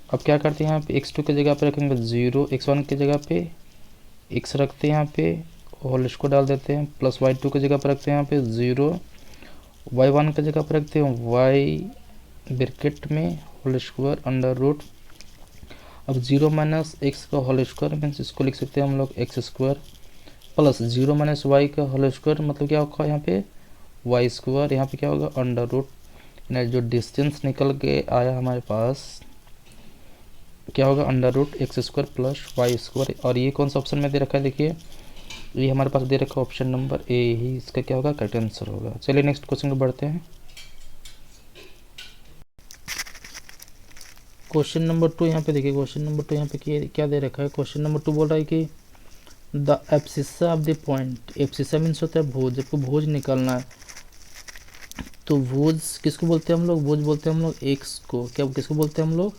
A: अब क्या करते हैं यहाँ पे x2 की जगह पे रखेंगे 0, x1 की जगह पे x रखते हैं, यहाँ पे होल स्क्वायर डाल देते हैं, प्लस y2 की जगह पे रखते हैं यहाँ पे 0, y1 की जगह पे रखते हैं y ब्रैकेट में होल स्क्वायर अंडर रूट। अब 0 माइनस एक्स का होल स्क्वायर मीन्स इसको लिख सकते हैं हम लोग X square plus 0 minus Y का होल स्क्वायर, मतलब क्या होगा यहाँ पे? Y square. यहाँ पे क्या होगा? Under root. जो डिस्टेंस निकल के आया हमारे पास क्या होगा? Under root X square plus Y square. और ये कौन सा ऑप्शन में दे रखा है? देखिए ये हमारे पास दे रखा है ऑप्शन नंबर ए ही इसका क्या होगा? करेक्ट आंसर होगा। चलिए नेक्स्ट क्वेश्चन को बढ़ते हैं, क्वेश्चन नंबर 2। यहाँ पे देखिए क्वेश्चन नंबर 2 यहाँ पे क्या दे रखा है? क्वेश्चन नंबर 2 बोल रहा है कि the abscissa of the point, abscissa means होता है भुज, आपको भुज निकालना है। तो भुज किसको बोलते हैं हम लोग? भुज बोलते हैं हम लोग एक्स को। क्या किसको बोलते हैं हम लोग?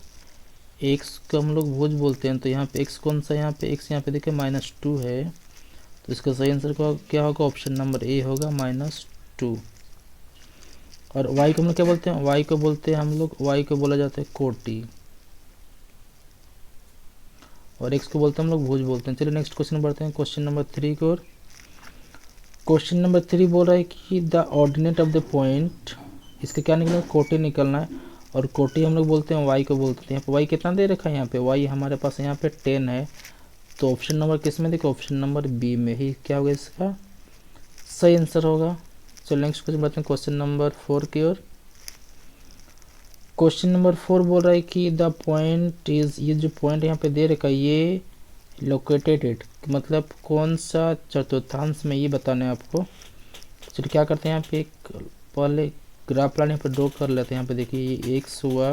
A: एक्स को हम लोग भुज बोलते हैं। तो यहाँ पे एक्स कौन सा? यहाँ पे एक्स यहाँ पे देखिए -2 है, तो इसका सही आंसर क्या होगा? ऑप्शन नंबर ए होगा -2। और वाई को हम लोग क्या बोलते हैं? वाई को बोलते हैं हम लोग, वाई को बोला जाता है कोटि, और एक्स को बोलते हैं हम लोग भुज बोलते हैं। चलिए नेक्स्ट क्वेश्चन बढ़ते हैं, क्वेश्चन नंबर 3 की ओर। क्वेश्चन नंबर 3 बोल रहा है कि the ordinate of the point, इसका क्या निकलना है? कोटि निकलना है। और कोटि हम लोग बोलते हैं वाई को बोलते हैं। यहाँ पे वाई कितना दे रखा है? यहाँ पे वाई हमारे पास यहाँ पे 10 है। तो ऑप्शन नंबर किस में देखो? ऑप्शन नंबर बी में ही क्या होगा इसका सही आंसर होगा। चलो नेक्स्ट क्वेश्चन बढ़ते हैं, क्वेश्चन नंबर 4 की ओर। क्वेश्चन नंबर 4 बोल रहा है कि द पॉइंट इज, ये जो पॉइंट यहाँ पे दे रखा है ये लोकेटेड इट मतलब कौन सा चतुर्थांश में, ये बताना है आपको। चलिए क्या करते हैं, यहाँ पे एक पहले ग्राफ लाइन पर ड्रॉ कर लेते हैं। यहाँ पे देखिए ये एक्स हुआ,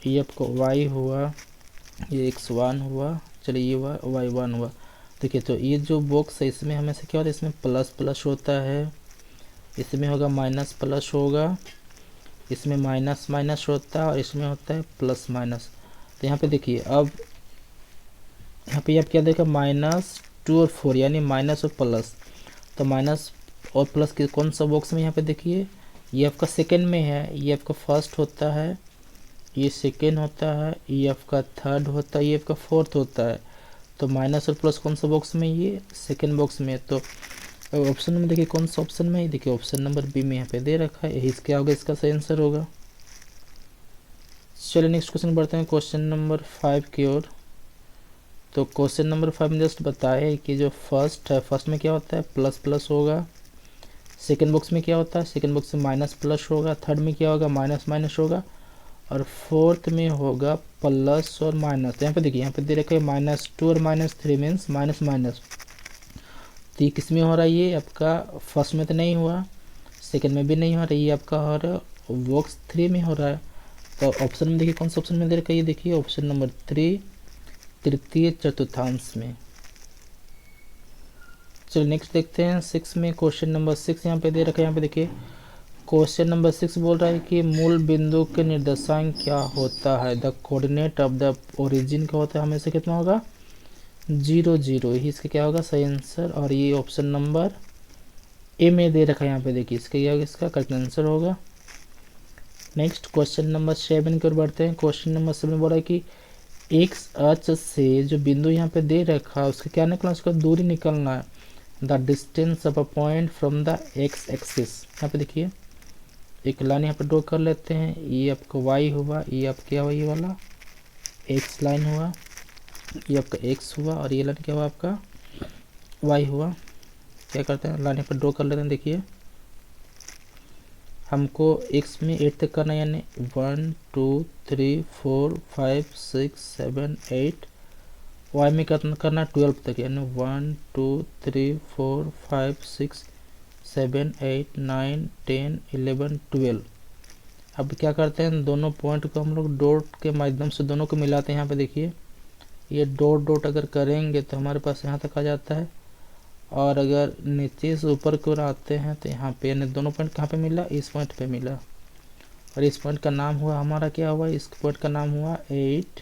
A: ये आपका वाई हुआ, ये x1 हुआ, चलिए ये हुआ y1 हुआ। देखिए तो ये जो बॉक्स है इसमें हमेशा क्या होता है, इसमें प्लस प्लस होता है, इसमें होगा माइनस प्लस होगा, इसमें माइनस माइनस होता है और इसमें होता है प्लस माइनस। तो यहाँ पे देखिए अब यहाँ पे आप क्या देखा, -2 और 4 यानी माइनस और प्लस। तो माइनस और प्लस के कौन सा बॉक्स में, यहाँ पे देखिए ये आपका सेकेंड में है, ये आपका फर्स्ट होता है, ये सेकेंड होता है, ये आपका थर्ड होता है, ये आपका फोर्थ होता है। तो माइनस और प्लस कौन सा बॉक्स में, ये सेकेंड बॉक्स में। तो ऑप्शन में देखिए कौन सा ऑप्शन में है, देखिए ऑप्शन नंबर बी में यहाँ पे दे रखा है, यही क्या होगा, इसका सही आंसर होगा। चलिए नेक्स्ट क्वेश्चन बढ़ते हैं, क्वेश्चन नंबर 5 की ओर। तो क्वेश्चन नंबर 5 में जस्ट बताया कि जो फर्स्ट है, फर्स्ट में क्या होता है, प्लस प्लस होगा, सेकेंड बॉक्स में क्या होता है, सेकेंड बॉक्स में माइनस प्लस होगा, थर्ड में क्या होगा, माइनस माइनस होगा, और फोर्थ में होगा प्लस और माइनस। तो यहाँ पे देखिए यहाँ पे दे रखा है -2 और -3 मीन्स माइनस माइनस। तो ये किस में हो रहा है, ये आपका फर्स्ट में तो नहीं हुआ, सेकंड में भी नहीं हो रहा, ये आपका हो रहा है बॉक्स 3 में हो रहा है। तो ऑप्शन में देखिए कौन सा ऑप्शन में दे रखा है, ये देखिए ऑप्शन नंबर 3 तृतीय चतुर्थांश में। चलिए नेक्स्ट देखते हैं 6 में, क्वेश्चन नंबर 6 यहाँ पे दे रखा है। यहाँ पे देखिए क्वेश्चन नंबर 6 बोल रहा है कि मूल बिंदु के निर्देशांक क्या होता है, the coordinate of the origin क्या होता है, हमेशा कितना होगा, 0 0, ही इसका क्या होगा सही आंसर। और ये ऑप्शन नंबर ए में दे रखा है, यहाँ पे देखिए इसका क्या होगा, इसका करेक्ट आंसर होगा। नेक्स्ट क्वेश्चन नंबर 7 की ओर बढ़ते हैं। क्वेश्चन नंबर 7 बोल रहा है कि एक्स अक्ष से जो बिंदु यहाँ पे दे रखा है उसका क्या निकलना, उसका दूरी निकलना है, the distance of a point from the x axis. यहाँ पे देखिए एक लाइन यहाँ पे ड्रॉ कर लेते हैं, ये आपका y हुआ, ये आपका क्या हुआ, ये वाला x लाइन हुआ, ये आपका x हुआ, और ये लाइन क्या हुआ आपका y हुआ। क्या करते हैं, लाइन यहाँ पे ड्रॉ कर लेते हैं। देखिए हमको x में 8 तक करना है, यानी 1 2 3 4 5 6 7 8, y में करना 12 तक, यानी 1 2 3 4 5 6 7 8 9 10 11 12। अब क्या करते हैं, दोनों पॉइंट को हम लोग डॉट के माध्यम से दोनों को मिलाते हैं। यहाँ पे देखिए ये डॉट डॉट अगर करेंगे तो हमारे पास यहाँ तक आ जाता है, और अगर नीचे से ऊपर की ओर आते हैं तो यहाँ पे, यानी दोनों पॉइंट कहाँ पे मिला, इस पॉइंट पे मिला, और इस पॉइंट का नाम हुआ हमारा क्या हुआ, इस पॉइंट का नाम हुआ 8,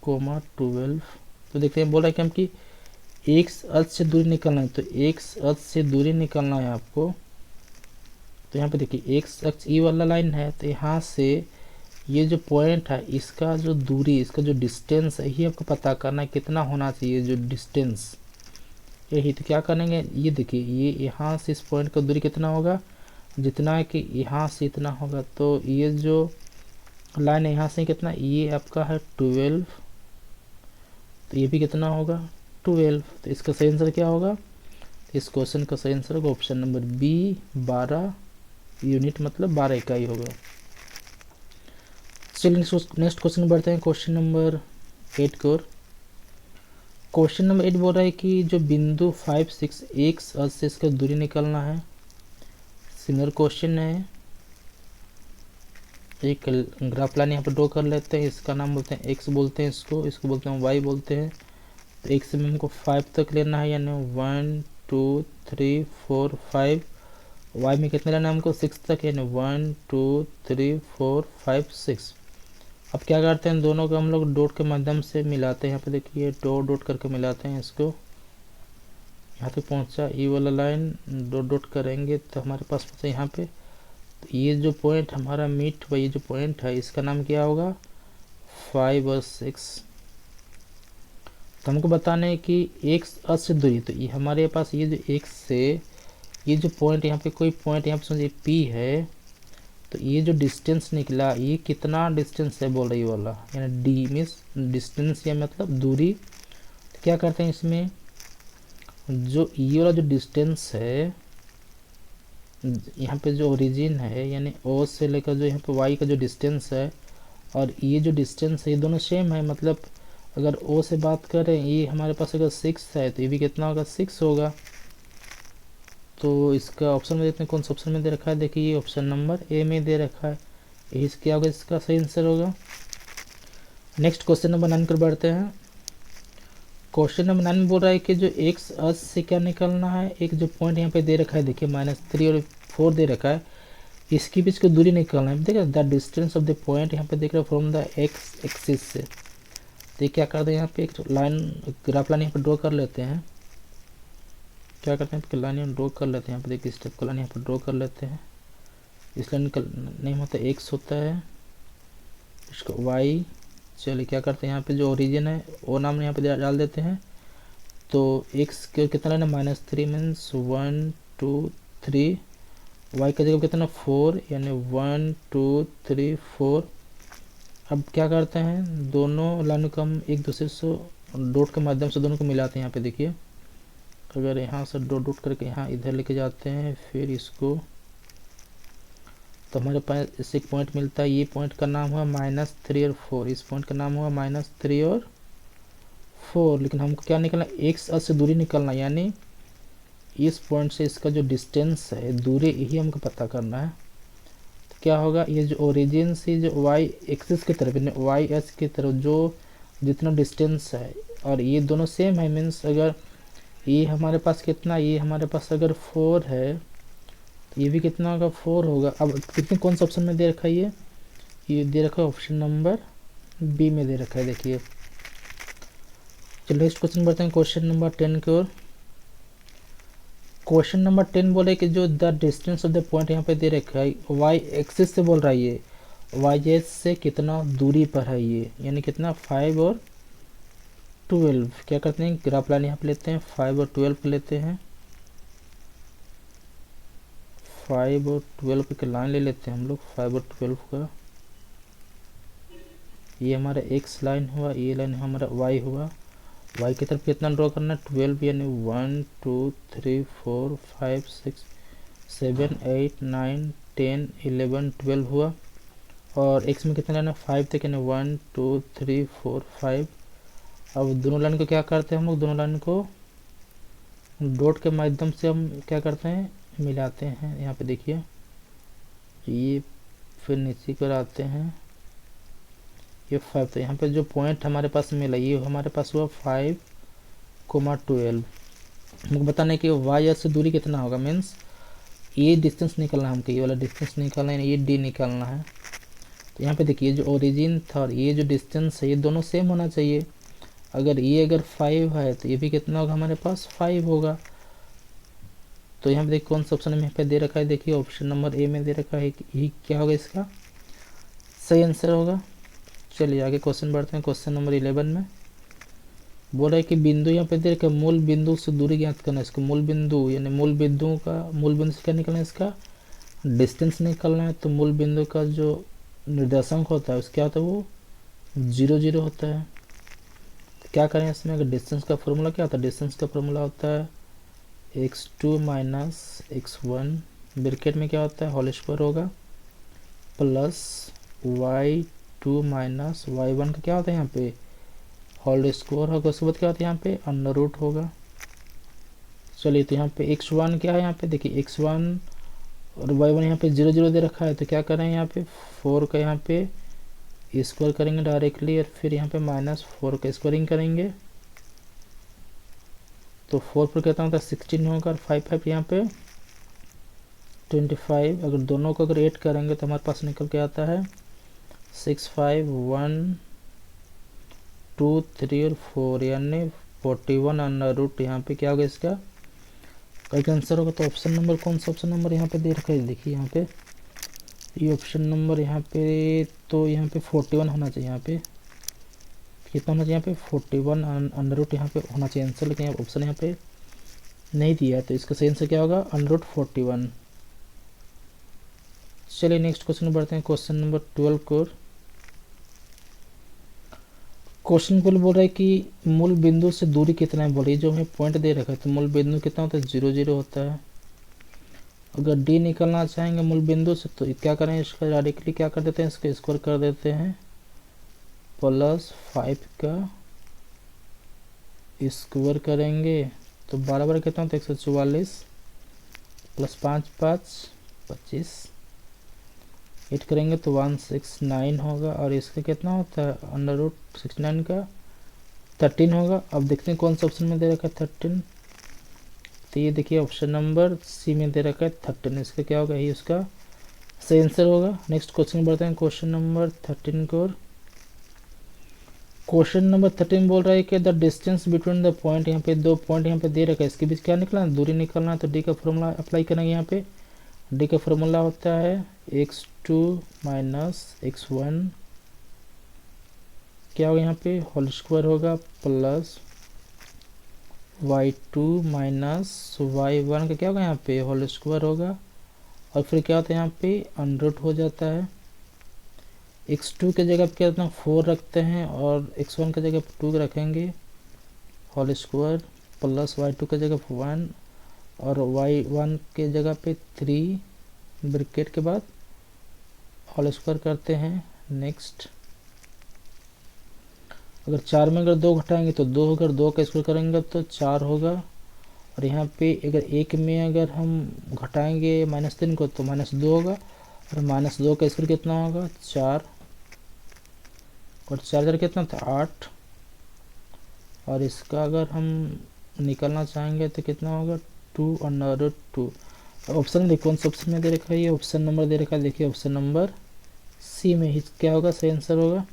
A: 12। तो देखते हैं बोल रहा है कि हम कि एक्स अक्ष से दूरी निकलना है, तो एक्स अक्ष से दूरी निकलना है आपको। तो यहाँ पे देखिए एक्स अक्ष ई वाला लाइन है, तो यहाँ से ये जो पॉइंट है इसका जो दूरी, इसका जो डिस्टेंस है, ये आपको पता करना है कितना होना चाहिए जो डिस्टेंस, यही। तो क्या करेंगे, ये देखिए ये यहाँ से इस पॉइंट का दूरी कितना होगा, जितना है कि यहाँ से इतना होगा। तो ये जो लाइन है यहाँ से कितना, ये आपका है 12, तो ये भी कितना होगा 12। तो इसका सही आंसर क्या होगा, इस क्वेश्चन का सही आंसर होगा ऑप्शन नंबर बी 12 यूनिट, मतलब 12 इकाई होगा। चलिए नेक्स्ट क्वेश्चन बढ़ते हैं, क्वेश्चन नंबर 8 की ओर। क्वेश्चन नंबर 8 बोल रहा है कि जो बिंदु 5 6 एक्स अक्ष से इसका दूरी निकलना है। सिमिलर क्वेश्चन है, एक ग्राफ लाइन यहाँ पर ड्रॉ कर लेते हैं, इसका नाम बोलते हैं एक्स बोलते हैं, इसको बोलते हैं वाई बोलते हैं। तो एक्स में हमको 5 तक लेना है, यानी 1 2 3 4 5, वाई में कितना लेना है हमको 6 तक, यानी 1 2 3 4 5 6। अब क्या करते हैं, दोनों को हम लोग डॉट के माध्यम से मिलाते हैं। यहाँ पे देखिए डॉट डॉट करके मिलाते हैं, इसको यहाँ तक पहुँचा, ये वाला लाइन डॉट डॉट करेंगे तो हमारे पास पहुँचा यहाँ पे। तो ये जो पॉइंट हमारा मीट हुआ, ये जो पॉइंट है इसका नाम क्या होगा 5 और 6। तो हमको बताना है कि एक्स अक्ष से दूरी, तो ये हमारे पास ये जो एक्स से ये जो पॉइंट यहाँ पे कोई पॉइंट यहाँ पे समझिए पी है, तो ये जो डिस्टेंस निकला ये कितना डिस्टेंस है बोल रही वाला, यानी डी मीन्स डिस्टेंस या मतलब दूरी। तो क्या करते हैं इसमें, जो ये वाला जो डिस्टेंस है यहाँ पे जो ओरिजिन है, यानी ओ से लेकर जो यहाँ पे वाई का जो डिस्टेंस है और ये जो डिस्टेंस है ये दोनों सेम है, मतलब अगर ओ से बात करें, ये हमारे पास अगर 6 है तो ये भी कितना होगा, 6 होगा। तो इसका ऑप्शन में देखते हैं कौन सा ऑप्शन में दे रखा है। देखिए ये ऑप्शन नंबर ए में दे रखा है, यही क्या होगा, इसका सही आंसर होगा। नेक्स्ट क्वेश्चन नंबर 9 पर बढ़ते हैं। क्वेश्चन नंबर 9 में बोल रहा है कि जो एक्स अक्ष से क्या निकलना है, एक जो पॉइंट यहाँ पे दे रखा है, देखिए -3 और 4 दे रखा है, इसके बीच को दूरी निकालना है। देखिए the distance of the point यहाँ पे देख रहे हो फ्रॉम द एक्स एक्सिस से। तो क्या करते हैं, यहाँ पे एक लाइन ग्राफ लाइन यहाँ पे ड्रॉ कर लेते हैं। क्या करते हैं, लाइन यहाँ ड्रॉ कर लेते हैं। यहाँ पे देखिए स्टेप को लाइन यहाँ पर ड्रॉ कर लेते हैं। इस लाइन का नेम होता है एक्स होता है, इसको वाई। चलिए क्या करते हैं, यहाँ पे जो ओरिजिन है वो नाम यहाँ पे डाल देते हैं। तो एक्स के कितना लेना, -3 मीन्स 1 2 3, वाई का जगह कितना 4, यानी 1 2 3 4। अब क्या करते हैं, दोनों लाइनों को हम एक दूसरे से डॉट के माध्यम से दोनों को मिलाते हैं। यहाँ पे देखिए अगर यहाँ से डॉट डॉट करके यहाँ इधर लेके जाते हैं, फिर इसको, तो हमारे पास इससे एक पॉइंट मिलता है। ये पॉइंट का नाम हुआ -3 और 4, इस पॉइंट का नाम हुआ -3 और 4। लेकिन हमको क्या निकलना, एक्स अक्ष से दूरी निकलना, यानी इस पॉइंट से इसका जो डिस्टेंस है, दूरी, यही हमको पता करना है। तो क्या होगा, ये जो ओरिजिन से जो वाई एक्सिस की तरफ, यानी वाई एक्स की तरफ जो जितना डिस्टेंस है, और ये दोनों सेम है, मीन्स अगर ये हमारे पास कितना, ये हमारे पास अगर 4 है तो ये भी कितना होगा, 4 होगा। अब कितने कौन सा ऑप्शन में दे रखा है, ये दे रखा है ऑप्शन नंबर बी में दे रखा है। देखिए चलिए नेक्स्ट क्वेश्चन बढ़ते हैं, क्वेश्चन नंबर 10 की ओर। क्वेश्चन नंबर 10 बोले कि जो the distance of the point यहाँ पे दे रखा है, वाई एक्सिस से बोल रहा है, ये वाई एक्स से कितना दूरी पर है ये, यानी कितना 5 और 12। क्या करते हैं, ग्राफ लाइन यहाँ पे लेते हैं, 5 और 12 पे लेते हैं, 5 और 12 के लाइन ले लेते हैं हम लोग, 5 और 12 का। ये हमारा एक्स लाइन हुआ, ये लाइन हमारा वाई हुआ। वाई की तरफ कितना ड्रॉ करना है, 12, यानी 1 2 3 4 5 6 7 8 9 10 11 12 हुआ। और एक्स में कितना लेना, 5 तक, यानी 1 2 3 4 5। अब दोनों लाइन को क्या करते हैं हम लोग, दोनों लाइन को डॉट के माध्यम से हम क्या करते हैं, मिलाते हैं। यहाँ पे देखिए ये, फिर नीचे कर आते हैं, ये 5। तो यहाँ पे जो पॉइंट हमारे पास मिला, ये हमारे पास हुआ 5,12। हमको बताना है कि वाई से दूरी कितना होगा, मीन्स ये डिस्टेंस निकालना है हमको, ये वाला डिस्टेंस निकालना है, ये डी निकालना है। तो यहाँ पे देखिए जो ओरिजिन था और ये जो डिस्टेंस है, ये दोनों सेम होना चाहिए। अगर ये 5 है तो ये भी कितना होगा, हमारे पास 5 होगा। तो यहाँ पे देखिए कौन सा ऑप्शन में यहाँ पे दे रखा है, देखिए ऑप्शन नंबर ए में दे रखा है, ये क्या होगा, इसका सही आंसर होगा। चलिए आगे क्वेश्चन बढ़ते हैं, क्वेश्चन नंबर 11 में बोल रहा है कि बिंदु यहाँ पे दे रखा है, मूल बिंदु से दूरी ज्ञात करना है। इसको मूल बिंदु, यानी मूल बिंदु से क्या निकलना है, इसका डिस्टेंस निकलना है। तो मूल बिंदु का जो निर्देशांक होता है उसका क्या होता है, वो 0 0 होता है। तो क्या करें इसमें, अगर डिस्टेंस का फॉर्मूला क्या होता है, डिस्टेंस का फॉर्मूला होता है x2 - x1, ब्रैकेट में क्या होता है, होल स्क्वायर होगा, प्लस y2 - y1 का क्या होता है, यहाँ पे होल स्क्वायर होगा। उसके बाद क्या होता है, यहाँ पे अंडर रूट होगा। चलिए तो यहाँ पे x1 क्या है, यहाँ पे देखिए x1 और y1 यहाँ पे 0 0 दे रखा है। तो क्या करें, यहाँ पे 4 का यहाँ पे स्क्वायर करेंगे डायरेक्टली, और फिर यहाँ पे -4 का स्क्वायरिंग करेंगे। तो 4 पर कितना होता है, 16 होगा, और 5 5 यहाँ पे 25। अगर दोनों को अगर ऐड करेंगे तो हमारे पास निकल के आता है 6 5 1 2 3 और 4, यानी 41 अंडर रूट। यहाँ पे क्या होगा, इसका कई आंसर होगा। तो ऑप्शन नंबर कौन सा ऑप्शन नंबर यहाँ पे दे रखा है, देखिए यहाँ पे ये ऑप्शन नंबर यहाँ पे, तो यहाँ पे 41 होना चाहिए। यहाँ पे कितना होना चाहिए, यहाँ पे 41 अंडर रूट यहाँ पे होना चाहिए आंसर, लेकिन ऑप्शन यहाँ पे नहीं दिया। तो इसका सही आंसर क्या होगा, अंडर रूट 41। चलिए नेक्स्ट क्वेश्चन बढ़ते हैं, क्वेश्चन नंबर 12 को। क्वेश्चन बोल रहा है कि मूल बिंदु से दूरी कितना है, बोलिए जो हमें पॉइंट दे रखा है। तो मूल बिंदु कितना होता है, 0 0 होता है। अगर डी निकलना चाहेंगे मूल बिंदु से, तो क्या करें, इसका डायरेक्टली क्या कर देते हैं, इसका स्क्वायर कर देते हैं, +5 का स्क्वायर करेंगे तो 12 कितना होता है 144 प्लस 5 5 25, 8 करेंगे तो 169 होगा। और इसका कितना होता है अंडर रूट 69 का 13 होगा। अब देखते हैं कौन सा ऑप्शन में दे रखा है 13, तो ये देखिए ऑप्शन नंबर सी में दे रखा है 13। इसका क्या होगा, यही उसका सही आंसर होगा। नेक्स्ट क्वेश्चन बढ़ते हैं क्वेश्चन नंबर 13 को। क्वेश्चन नंबर 13 बोल रहा है कि the distance between the point, यहाँ पे दो पॉइंट यहाँ पे दे रखा है, इसके बीच क्या निकलना है, दूरी निकलना है। तो डी का फॉर्मूला अप्लाई करेंगे। यहाँ पे डी का फॉर्मूला होता है x2 माइनस x1, क्या होगा यहाँ पे होल स्क्वायर होगा, प्लस y2 माइनस y1 का क्या होगा यहाँ पे होल स्क्वायर होगा। और फिर क्या होता है यहाँ पे अंडर हो जाता है। x2 के जगह पे क्या होता है 4 रखते हैं और x1 के जगह पे 2 रखेंगे होल स्क्वायर, प्लस y2 के जगह पे 1 और y1 के जगह पे 3 ब्रैकेट के बाद होल स्क्वायर करते हैं। नेक्स्ट अगर 4 में अगर 2 घटाएंगे तो 2 होगा, 2 का स्क्वायर करेंगे तो 4 होगा। और यहाँ पे अगर 1 में अगर हम घटाएंगे -3 को तो -2 होगा। और -2 का स्क्वायर कितना होगा 4, और 4 कितना था 8। और इसका अगर हम निकलना चाहेंगे तो कितना होगा 2 अंडर रूट 2। ऑप्शन देखिए कौन सा ऑप्शन में दे रखा है, ये ऑप्शन नंबर दे रखा है, देखिए ऑप्शन नंबर सी में ही क्या होगा सही आंसर होगा।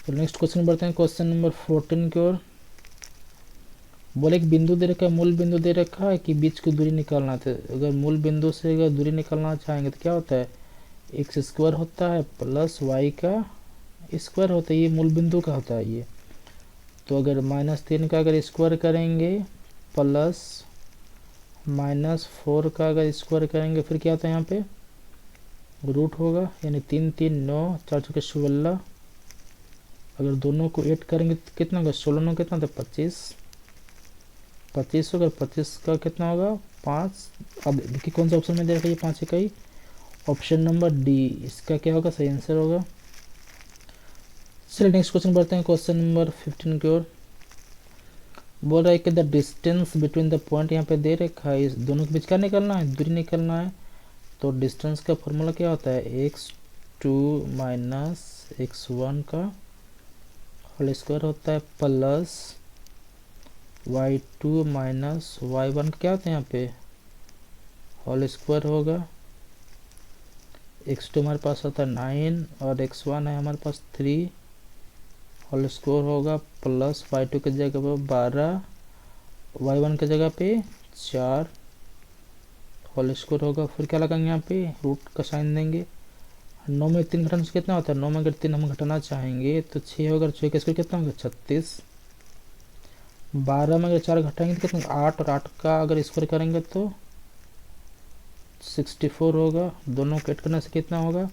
A: तो नेक्स्ट क्वेश्चन बढ़ते हैं क्वेश्चन नंबर 14 की ओर। बोले एक बिंदु दे रखा है, मूल बिंदु दे रखा है कि बीच की दूरी निकालना था। अगर मूल बिंदु से अगर दूरी निकालना चाहेंगे तो क्या होता है एक्स स्क्वायर होता है प्लस वाई का स्क्वायर होता है, ये मूल बिंदु का होता है ये। तो अगर -3 का अगर स्क्वायर करेंगे प्लस -4 का अगर स्क्वायर करेंगे फिर क्या होता है यहाँ पे रूट होगा, यानी 3 3 9 4 चौके 16। अगर दोनों को ऐड करेंगे तो कितना होगा 16 9 कितना होता है 25 25 होगा। 25 का कितना होगा 5। अब देखिए कौन सा ऑप्शन में दे रखा है 5 इकाई, ऑप्शन नंबर डी इसका क्या होगा सही आंसर होगा। चलिए नेक्स्ट क्वेश्चन बढ़ते हैं क्वेश्चन नंबर 15 की ओर। बोल रहा है कि the distance between the point, यहाँ पे दे रखा है इस दोनों के बीच क्या निकलना है दूरी निकलना है। तो डिस्टेंस का फॉर्मूला क्या होता है x2 माइनस x1 का होल स्क्वायर होता है प्लस y2 माइनस y1 का क्या होता है यहाँ पे होल स्क्वायर होगा। x2 हमारे पास होता है 9 और x1 है हमारे पास 3 होल स्क्वायर होगा प्लस y2 की जगह पे 12 y1 की जगह पे 4 होल स्क्वायर होगा। फिर क्या लगाएंगे यहाँ पे रूट का साइन देंगे। 9 में 3 घटाने से कितना होता है 9 में अगर 3 हम घटाना चाहेंगे तो 6 होगा, 6 का स्क्वायर कितना होगा 36। 12 में अगर 4 घटाएंगे तो कितना 8 और 8 का अगर स्क्वायर करेंगे तो 64 होगा। दोनों को ऐड करने से कितना होगा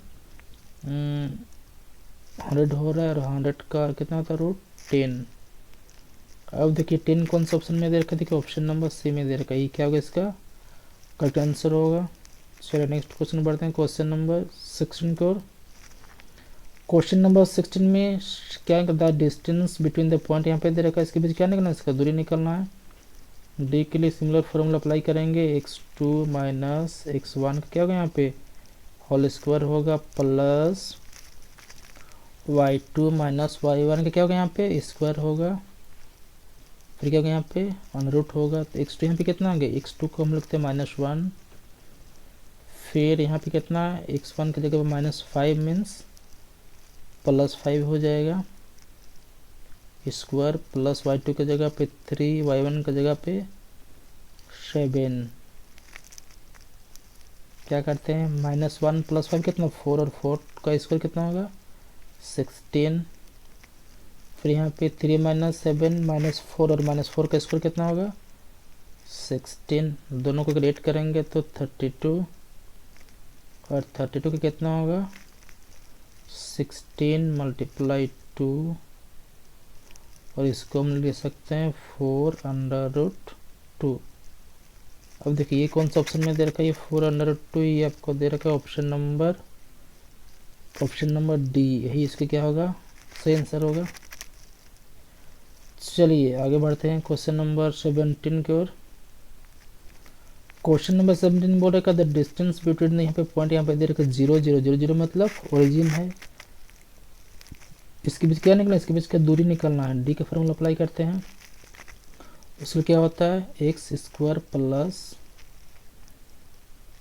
A: 100 हो रहा है और 100 का कितना होता है रूट 10। अब देखिए 10 कौन सा ऑप्शन में दे रखा है, देखिए ऑप्शन नंबर सी में दे रखा है, ये क्या होगा इसका करेक्ट आंसर होगा। चलिए नेक्स्ट क्वेश्चन बढ़ते हैं क्वेश्चन नंबर 16 की ओर। क्वेश्चन नंबर 16 में क्या the distance between the point यहाँ पे दे रखा है, इसके बीच क्या निकलना है इसका दूरी निकलना है। डी के लिए सिमिलर फॉर्मूला अप्लाई करेंगे x2 माइनस x1 का क्या होगा यहाँ पे होल स्क्वायर होगा प्लस y2 माइनस y1 का क्या होगा यहाँ पे स्क्वायर होगा। फिर क्या होगा यहाँ पे अनरूट होगा। तो x2 यहाँ पे कितना आ गया x2 को हम लिखते हैं -1। फिर यहाँ पे कितना x1 की जगह पे -5 मीन्स +5 हो जाएगा स्क्वायर प्लस y2 की जगह पे 3 y1 की जगह पे 7। क्या करते हैं -1 + 5 कितना 4 और 4 का स्क्वायर कितना होगा 16। फिर यहाँ पे 3 - 7 -4 और -4 का स्क्वायर कितना होगा 16। दोनों को ग्रेड करेंगे तो 32 और 32 का कितना होगा 16 × 2 और इसको हम ले सकते हैं 4√2। अब देखिए ये कौन सा ऑप्शन में दे रखा है, ये 4√2 ये आपको दे रखा है ऑप्शन नंबर डी, यही इसके क्या होगा सही आंसर होगा। चलिए आगे बढ़ते हैं क्वेश्चन नंबर 17 की ओर। क्वेश्चन नंबर 17 बोल रखा द डिस्टेंस बिटवीन, यहाँ पे पॉइंट यहाँ पे दे रखा 0 0 0 0 मतलब ओरिजिन है, इसके बीच क्या निकला, इसके बीच क्या दूरी निकलना है। डी का फॉर्मूला अप्लाई करते हैं, उसमें क्या होता है एक्स स्क्वायर प्लस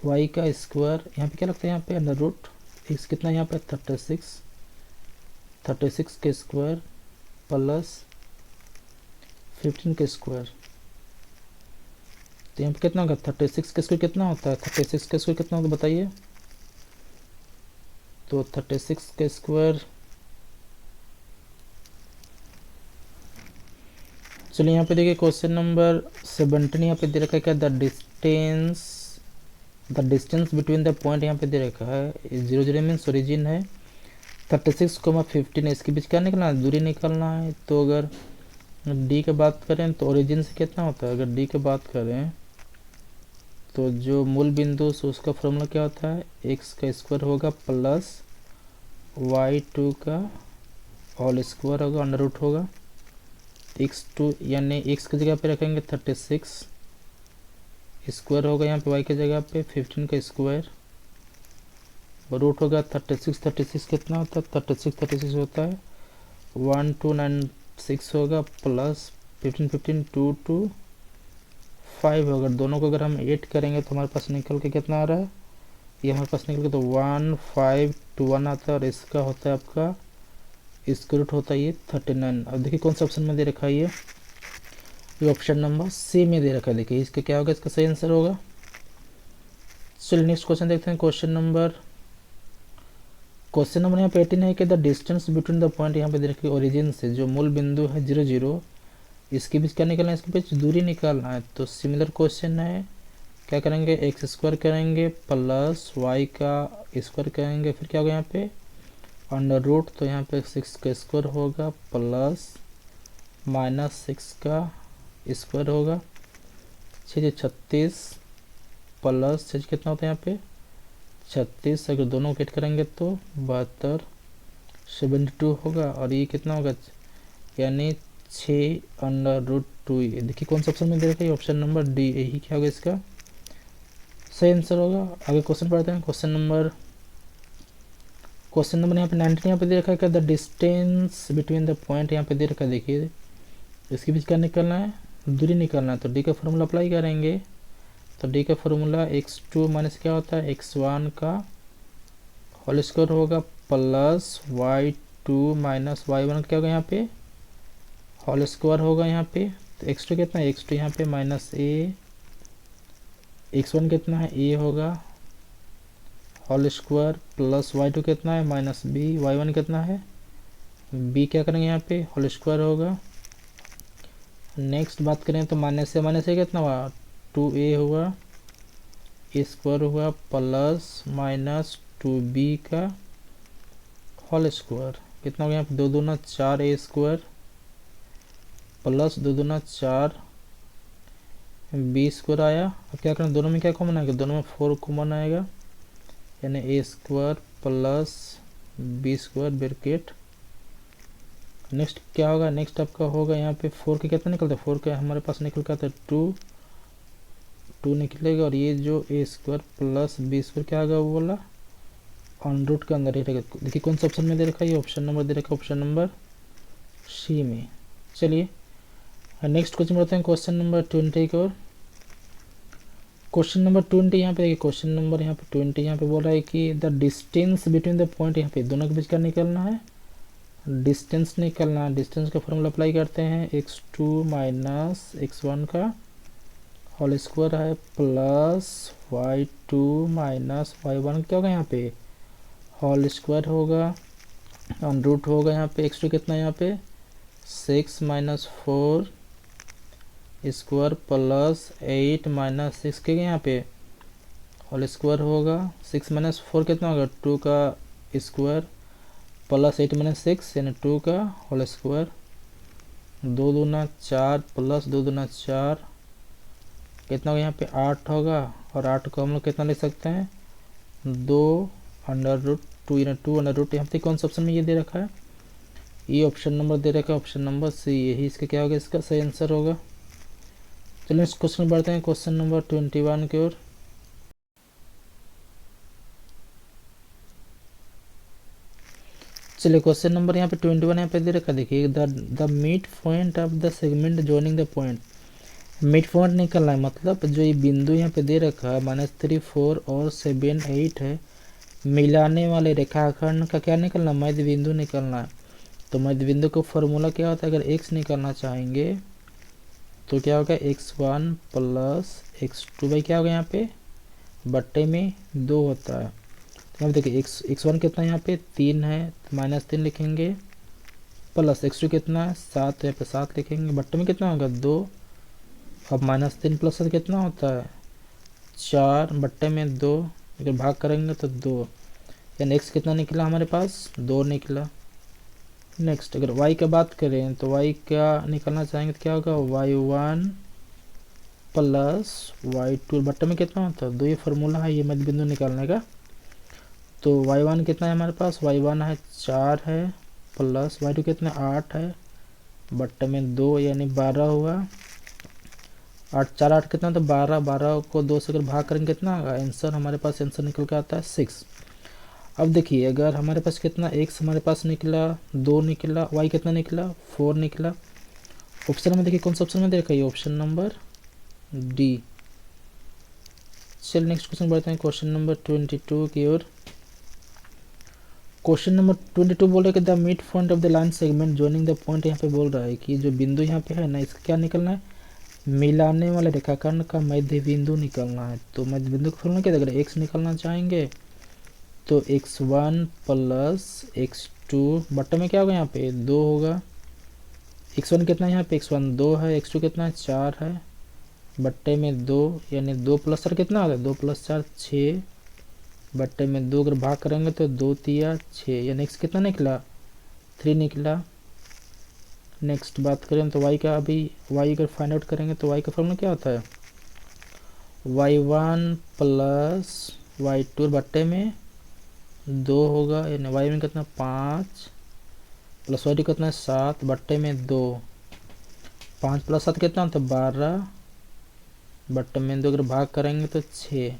A: वाई का स्क्वायर, यहाँ पे क्या लगता है यहाँ पे अंडर रूट एक्स कितना यहाँ पे 36 के स्क्वायर प्लस 15 के स्क्वायर। तो यहाँ पे कितना होगा 36 के स्क्वायर कितना होता है, 36 के स्क्वायर कितना होता है बताइए। तो 36 के स्क्वायर, चलिए यहाँ पे देखिए क्वेश्चन नंबर 17 यहाँ पे दे रखा है क्या the distance between the point, यहाँ पे दे रखा है 0 0 मीन्स ओरिजिन है, 36 को 15 है, इसके बीच क्या निकलना है दूरी निकलना है। तो अगर डी की बात करें तो ओरिजिन से कितना होता है, अगर डी की बात करें तो जो मूल बिंदु से उसका फॉर्मूला क्या होता है एक्स का स्क्वायर होगा प्लस y2 का होल स्क्वायर होगा अंडर रूट होगा x2, यानी x की जगह पे रखेंगे 36 स्क्वायर होगा, यहाँ पे y की जगह पे 15 का स्क्वायर रूट होगा 36 कितना होता है 36 होता है 1296 होगा प्लस 15 2 2 5 होगा। दोनों को अगर हम ऐड करेंगे तो हमारे पास निकल के कितना आ रहा है, ये हमारे पास निकल के तो 1521 आता है और इसका होता है आपका इसका रूट होता है ये 39। अब देखिए कौन सा ऑप्शन में दे रखा है, ये ऑप्शन नंबर सी में दे रखा है। देखिए इसका क्या होगा, इसका सही आंसर होगा। चलिए नेक्स्ट क्वेश्चन देखते हैं। क्वेश्चन नंबर यहाँ पे 18 है कि the distance between the point, यहाँ पे दे रखी ओरिजिन से जो मूल बिंदु है 0 0, इसके बीच क्या निकलना है, इसके बीच दूरी निकालना है। तो सिमिलर क्वेश्चन है, क्या करेंगे एक्स स्क्वायर करेंगे प्लस वाई का स्क्वायर करेंगे, फिर क्या होगा यहाँ पे अंडर रूट, तो यहाँ पे 6 का स्क्वायर होगा प्लस माइनस 6 का स्क्वायर होगा 36 प्लस 6 कितना होता है यहाँ पे 36, अगर दोनों को ऐड करेंगे तो 72 72 होगा और ये कितना होगा यानी 6 अंडर रूट 2। देखिए कौन सा ऑप्शन में दे रखा है, ऑप्शन नंबर डी, यही क्या होगा इसका सही आंसर होगा। आगे क्वेश्चन पढ़ते हैं। क्वेश्चन नंबर यहाँ पे 19 यहाँ पे दे रखा है क्या the distance between the point, यहाँ पे दे रखा है देखिए इसके बीच क्या निकलना है दूरी निकलना है। तो डी का फॉर्मूला अप्लाई करेंगे, तो डी का फॉर्मूला x2 माइनस क्या होता है x1 का होल स्क्वायर होगा प्लस y2 माइनस y1 क्या होगा यहाँ पे होल स्क्वायर होगा यहाँ पे। तो x2 कितना है x2 यहाँ पे माइनस a, x1 कितना है a होगा होल स्क्वायर प्लस y2 कितना है माइनस b, y1 कितना है b, क्या करेंगे यहाँ पे होल स्क्वायर होगा। नेक्स्ट बात करें तो माइनस से कितना हुआ 2a हुआ स्क्वायर हुआ प्लस माइनस 2b का होल स्क्वायर कितना हो गया यहाँ पे 2 दूना 4a स्क्वायर प्लस 2 दूना 4 b स्क्वायर आया। अब क्या करना दोनों में क्या कॉमन आएगा, दोनों में 4 कॉमन आएगा यानी a square plus b square bracket. Next क्या होगा, नेक्स्ट आपका होगा यहाँ पे 4 के कितना निकलता है 4 के हमारे पास निकल का था 2 निकलेगा और ये जो a square plus b square क्या होगा वो बोला ऑन रूट के अंदर ही रहेगा। देखिए कौन सा ऑप्शन में दे रखा है, ये ऑप्शन नंबर दे रखा है ऑप्शन नंबर सी में। चलिए नेक्स्ट क्वेश्चन बढ़ते हैं क्वेश्चन नंबर 20 की ओर। क्वेश्चन नंबर 20 यहाँ पे देखिए क्वेश्चन नंबर यहाँ पे 20 यहाँ पे बोल रहा है कि the distance between the point, यहाँ पे दोनों के बीच क्या निकलना है डिस्टेंस निकलना है। डिस्टेंस का फॉर्मूला अप्लाई करते हैं x2 माइनस x1 का होल स्क्वायर है प्लस y2 माइनस y1 क्या होगा यहाँ पे होल स्क्वायर होगा ऑन रूट होगा यहाँ पे x2 कितना है यहाँ पे 6 माइनस 4 स्क्वायर प्लस 8 माइनस 6 के यहाँ पे होल स्क्वायर होगा 6 माइनस 4 कितना होगा 2 का स्क्वायर प्लस 8 माइनस 6 यानी 2 का होल स्क्वायर 2 दूना 4 प्लस 2 दूना 4 कितना होगा यहाँ पे 8 होगा और 8 को हम लोग कितना ले सकते हैं 2 अंडर रूट 2 यानी 2 अंडर रूट। यहाँ पे कौन सा ऑप्शन में ये दे रखा है ये ऑप्शन नंबर दे रखा है, ऑप्शन नंबर सी, यही इसका क्या होगा, इसका सही आंसर होगा। चलिए नेक्स्ट क्वेश्चन बढ़ते हैं, क्वेश्चन नंबर 21 की ओर। चलिए क्वेश्चन नंबर यहाँ पे 21 यहाँ पे दे रखा, देखिए the mid point of the segment joining the point. Mid point निकलना है, मतलब जो ये बिंदु यहाँ पे दे रखा है -3, 4 और 7, 8 है, मिलाने वाले रेखाखंड का क्या निकलना, मध्य बिंदु निकलना है। तो मध्य बिंदु का फॉर्मूला क्या होता है, अगर x निकालना चाहेंगे तो क्या होगा, x1 प्लस x2 भाई क्या होगा यहाँ पे बट्टे में 2 होता है। तो अब देखिए x1 कितना यहाँ पे 3 है, तो -3 लिखेंगे, प्लस x2 कितना है 7, तो यहाँ पे 7 लिखेंगे, बट्टे में कितना होगा 2। अब -3 प्लस 7 कितना होता है 4, बट्टे में 2, अगर भाग करेंगे तो 2, यानी x कितना निकला हमारे पास 2 निकला। नेक्स्ट अगर y की बात करें तो y क्या निकलना चाहेंगे तो क्या होगा y1 प्लस y2, बट्टे में कितना होता है 2, ये फार्मूला है ये मध्य बिंदु निकालने का। तो y1 कितना है हमारे पास, y1 है 4 है, प्लस y2 कितना 8 है, बट्टे में 2 यानी 12 हुआ। 8 4 8 कितना, तो 12, 12 को 2 से अगर भाग करेंगे कितना होगा, आंसर हमारे पास आंसर निकल के आता है 6। अब देखिए अगर हमारे पास कितना x हमारे पास निकला 2 निकला, y कितना निकला 4 निकला। ऑप्शन में देखिए कौन सा ऑप्शन में देखा, ये ऑप्शन नंबर डी। चलिए नेक्स्ट क्वेश्चन बढ़ते हैं, क्वेश्चन नंबर 22 की ओर। क्वेश्चन नंबर 22 बोल रहा है कि the mid point of the line segment joining the point, यहाँ पे बोल रहा है कि जो बिंदु यहाँ पे है ना, इसका क्या निकलना है, मिलाने वाले रेखाखंड का मध्य बिंदु निकलना है। तो मध्य बिंदु का फॉर्मूला क्या है, अगर x निकलना चाहेंगे तो x1 प्लस x2, बट्टे में क्या होगा यहाँ पे 2 होगा। x1 कितना है यहाँ पे, x1 2 है, x2 कितना है 4 है, बट्टे में 2, यानी 2 प्लस 4 कितना होगा 2 प्लस 4 6, बट्टे में 2 अगर भाग करेंगे तो 2 तिया 6, यानी x कितना निकला 3 निकला। नेक्स्ट बात करें तो y का, अभी y अगर फाइंड आउट करेंगे तो y का फॉर्मूला क्या होता है, y1 प्लस y2 बट्टे में 2 होगा, यानी y में कितना 5 प्लस y2 कितना 7, बट्टे में 2, 5 प्लस 7 कितना होता है 12, बट्टे में 2 अगर भाग करेंगे तो 6,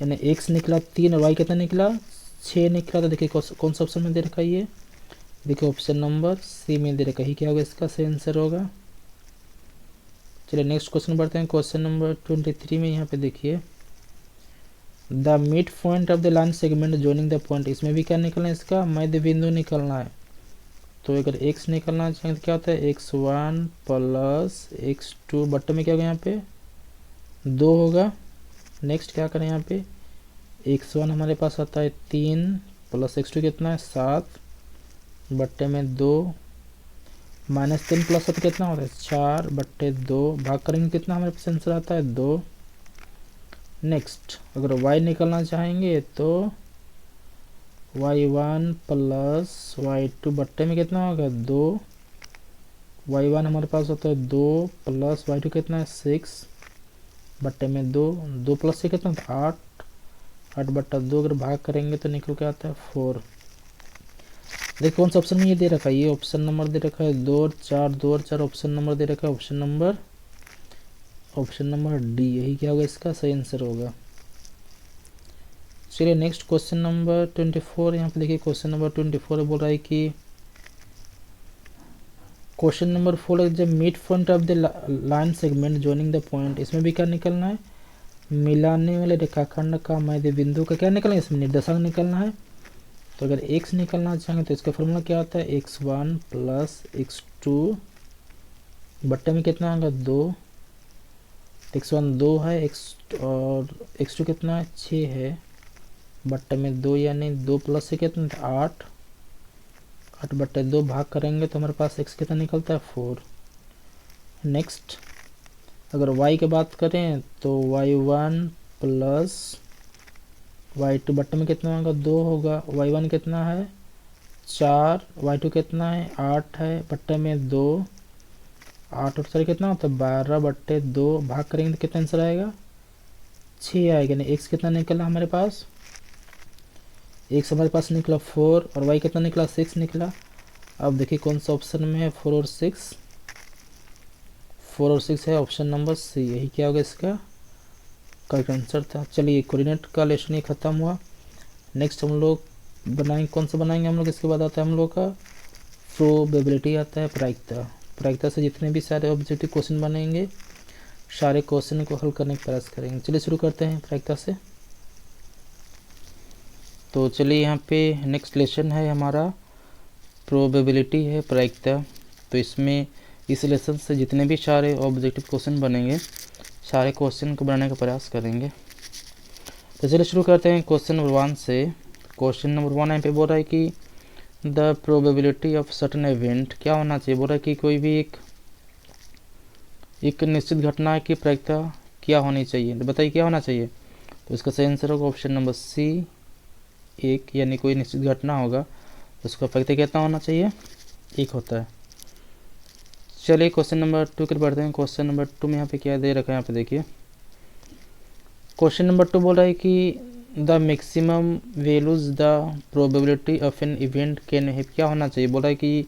A: यानी x निकला 3 और y कितना निकला 6 निकला। तो देखिए कौन सा ऑप्शन में दे रखा है, ये देखिए ऑप्शन नंबर सी में दे रखा है, क्या होगा इसका सही आंसर होगा। चलिए नेक्स्ट क्वेश्चन बढ़ते हैं, क्वेश्चन नंबर 23 में यहाँ पे देखिए the mid point of the line segment joining the point, इसमें भी क्या निकलना है, इसका मध्य बिंदु निकलना है। तो अगर x निकलना चाहिए तो क्या होता है x1 प्लस x2, बट्टे में क्या होगा यहाँ पे 2 होगा। नेक्स्ट क्या करें, यहाँ पे x1 हमारे पास आता है 3 प्लस x2 कितना है 7, बट्टे में 2, -3 प्लस 7 कितना होता है 4, बट्टे 2, भाग करेंगे कितना हमारे पास आंसर आता है 2। नेक्स्ट अगर y निकलना चाहेंगे तो y1 प्लस y2, बट्टे में कितना होगा 2, y1 हमारे पास होता है 2 प्लस y2 कितना है 6, बट्टे में 2, 2 प्लस से कितना होता है 8, 8 बट्टा 2 अगर भाग करेंगे तो निकल के आता है 4। देखिए कौन सा ऑप्शन में ये दे रखा है, ये ऑप्शन नंबर दे रखा है 2 और 4, 2 और 4 ऑप्शन नंबर दे रखा है, ऑप्शन नंबर डी, यही क्या होगा इसका सही आंसर होगा। चलिए नेक्स्ट क्वेश्चन नंबर 24, यहाँ पे देखिए क्वेश्चन नंबर 24 बोल रहा है कि क्वेश्चन नंबर 4 जब mid point of the line segment joining the point, इसमें भी क्या निकलना है, मिलाने वाले रेखाखंड का मध्य बिंदु का क्या निकलना है, इसमें निर्देशांक निकलना है। तो अगर x निकलना चाहेंगे तो इसका फॉर्मूला क्या होता है x1 प्लस x2, बट्टे में कितना होगा 2, x1 2 है और x2 कितना है 6 है, बट्टे में 2, यानी 2 प्लस से कितना 8, 8 बट्टे 2 भाग करेंगे तो हमारे पास x कितना निकलता है 4। नेक्स्ट अगर y की बात करें तो y1 प्लस y2, बट्टे में कितना होगा 2 होगा, y1 कितना है 4, y2 कितना है 8 है, बट्टे में 2, 8 और 4 कितना होता है 12, बट्टे 2 भाग करेंगे तो कितना आंसर आएगा 6 आएगा। यानी x कितना निकला हमारे पास, x हमारे पास निकला 4 और y कितना निकला 6 निकला। अब देखिए कौन सा ऑप्शन में है, 4 और 6, 4 और 6 है ऑप्शन नंबर सी, यही क्या होगा इसका करेक्ट आंसर था। चलिए कोऑर्डिनेट का लेसन ये खत्म हुआ। नेक्स्ट हम लोग बनाएंगे, कौन सा बनाएंगे हम लोग, इसके बाद आता है हम लोग का प्रोबेबिलिटी, आता है प्रायिकता। प्रायिकता से जितने भी सारे ऑब्जेक्टिव क्वेश्चन बनेंगे सारे क्वेश्चन को हल करने का प्रयास करेंगे। चलिए शुरू करते हैं प्रायिकता से। तो चलिए यहाँ पे नेक्स्ट लेसन है हमारा प्रोबेबिलिटी है प्रायिकता। तो इसमें इस लेसन से जितने भी सारे ऑब्जेक्टिव क्वेश्चन बनेंगे सारे क्वेश्चन को बनाने का प्रयास करेंगे। तो चलिए शुरू करते हैं क्वेश्चन नंबर 1 से। क्वेश्चन नंबर 1 यहाँ पे बोल रहा है कि the probability of certain event, क्या होना चाहिए, बोल रहा है कि कोई भी एक निश्चित घटना की प्रायिकता क्या होनी चाहिए, तो बताइए क्या होना चाहिए। तो इसका सही आंसर होगा ऑप्शन नंबर सी 1, यानी कोई निश्चित घटना होगा तो उसका प्रायिकता कितना होना चाहिए, 1 होता है। चलिए क्वेश्चन नंबर 2 की बढ़ते हैं। क्वेश्चन नंबर 2 में यहाँ पे क्या दे रखा है, यहाँ पे देखिए क्वेश्चन नंबर 2 बोल रहा है कि the maximum values the probability of an event can have, क्या होना चाहिए, बोल रहा है कि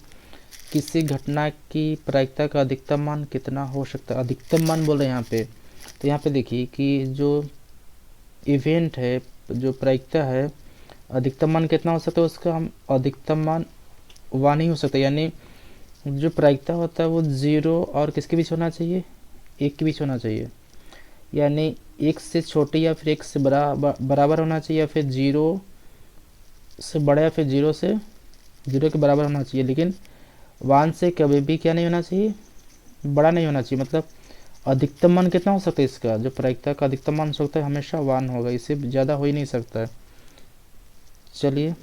A: किसी घटना की प्रायिकता का अधिकतम मान कितना हो सकता है, अधिकतम मान बोल रहे हैं यहाँ पे। तो यहाँ पे देखिए कि जो इवेंट है, जो प्रायिकता है, अधिकतम मान कितना हो सकता है, उसका हम अधिकतम मान 1 ही हो सकता है, यानी जो प्रायिकता होता है वो 0 और किसके बीच होना चाहिए, 1 के बीच होना चाहिए, यानी 1 से छोटी या फिर 1 से बराबर होना चाहिए, या फिर 0 से बड़ा या फिर 0 से 0 के बराबर होना चाहिए, लेकिन 1 से कभी भी क्या नहीं होना चाहिए, बड़ा नहीं होना चाहिए। मतलब अधिकतम मान कितना हो सकता है इसका, जो प्रायिकता का अधिकतम मान हो सकता है हमेशा 1 होगा, इससे ज़्यादा हो ही नहीं सकता है। चलिए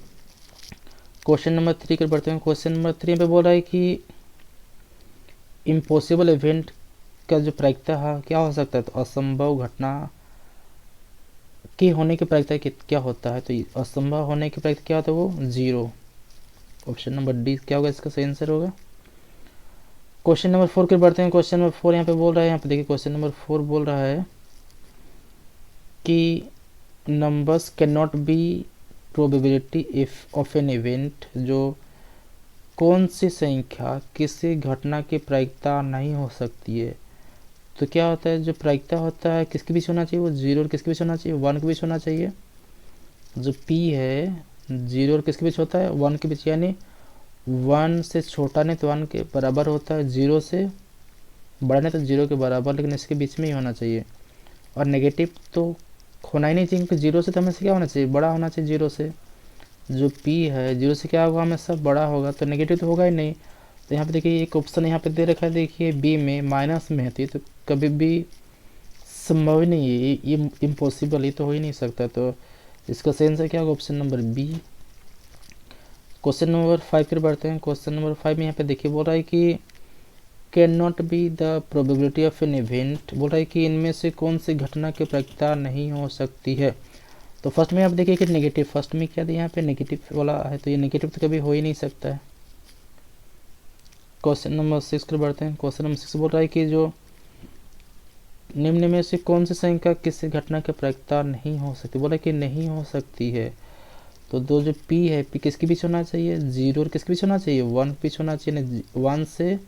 A: क्वेश्चन नंबर 3 कर बढ़ते हैं। क्वेश्चन नंबर 3 पे बोल रहा है कि इम्पॉसिबल इवेंट का जो प्रायिकता है क्या हो सकता है, तो असंभव घटना के होने की प्रायिकता क्या होता है, तो असंभव होने की प्रायिकता क्या होता है, वो 0। ऑप्शन नंबर डी क्या होगा इसका सही आंसर होगा। क्वेश्चन नंबर 4 के बढ़ते हैं। क्वेश्चन नंबर 4 यहाँ पे बोल रहा है, यहाँ पे देखिए क्वेश्चन नंबर 4 बोल रहा है कि numbers can not B probability if of an event, जो कौन सी संख्या किसी घटना की प्रायिकता नहीं हो सकती है। तो क्या होता है, जो प्रायिकता होता है किसके बीच होना चाहिए, वो 0 और किसके बीच होना चाहिए, 1 के बीच होना चाहिए। जो p है 0 और किसके बीच होता है, 1 के बीच, यानी 1 से छोटा नहीं तो 1 के बराबर होता है, 0 से बड़ा नहीं तो 0 के बराबर, लेकिन इसके बीच में ही होना चाहिए। और नेगेटिव तो होना ही नहीं चाहिए, क्योंकि 0 से तो हमेशा क्या होना चाहिए, बड़ा होना चाहिए 0 से। जो p है 0 से क्या होगा, हमेशा बड़ा होगा, तो नेगेटिव तो होगा ही नहीं। तो यहाँ पे देखिए एक ऑप्शन यहाँ पे दे रखा है, देखिए बी में माइनस में है, तो कभी भी संभव ही नहीं है, ये इम्पॉसिबल, ये तो हो ही नहीं सकता। तो इसका सही आंसर क्या होगा, option number B. Question number 5 पर बढ़ते हैं। क्वेश्चन नंबर 5 में यहाँ पे देखिए बोल रहा है कि can not be the probability of an event, बोल रहा है कि इनमें से कौन सी घटना की प्रायिकता नहीं हो सकती है। तो फर्स्ट में आप देखिए कि नेगेटिव, फर्स्ट में क्या दिया यहाँ पे नेगेटिव वाला है, तो ये नेगेटिव तो कभी हो ही नहीं सकता है। क्वेश्चन नंबर 6 पर बढ़ते हैं। क्वेश्चन नंबर 6 बोल रहा है कि जो निम्न में से कौन सी संख्या किसी घटना की प्रायिकता नहीं हो सकती, बोला कि नहीं हो सकती है। तो दो जो p है, p किसके बीच होना चाहिए, 0 और किसके बीच होना चाहिए, 1 के बीच होना चाहिए, 1 से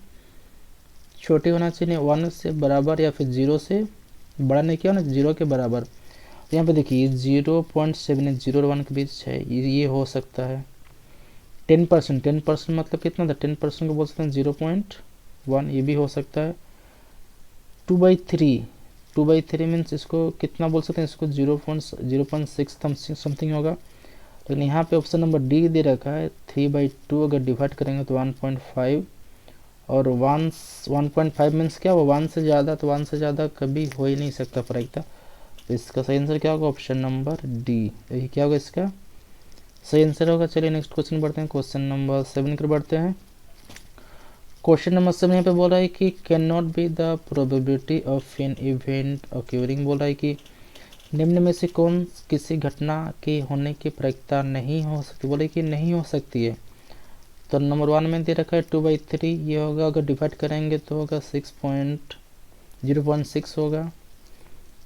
A: छोटे होना चाहिए, 1 से बराबर या फिर 0 से बड़ा नहीं, क्या होना 0 के बराबर। तो यहाँ पे देखिए 0.7 0 और 1 के बीच है, ये हो सकता है। 10%, 10% मतलब कितना था, 10% को बोल सकते हैं 0.1, ये भी हो सकता है। 2/3, 2/3 मीन्स इसको कितना बोल सकते हैं, इसको 0.6 समथिंग होगा। लेकिन यहाँ पे ऑप्शन नंबर डी दे रखा है 3/2, अगर डिवाइड करेंगे तो 1.5, और 1.5 मीन्स क्या हुआ, 1 से ज़्यादा, तो 1 से ज़्यादा कभी हो ही नहीं सकता प्रायिकता। तो इसका सही आंसर क्या होगा, ऑप्शन नंबर डी, यही क्या होगा इसका सही आंसर होगा। चलिए नेक्स्ट क्वेश्चन बढ़ते हैं। क्वेश्चन नंबर 7 पर बढ़ते हैं। क्वेश्चन नंबर 7 यहाँ पे बोल रहा है कि can not be the probability of an event occurring, बोल रहा है कि निम्न में से कौन किसी घटना के होने की प्रायिकता नहीं हो सकती, बोले कि नहीं हो सकती है। तो नंबर 1 में दे रखा है 2/3, ये होगा, अगर डिवाइड करेंगे तो होगा 0.6 होगा।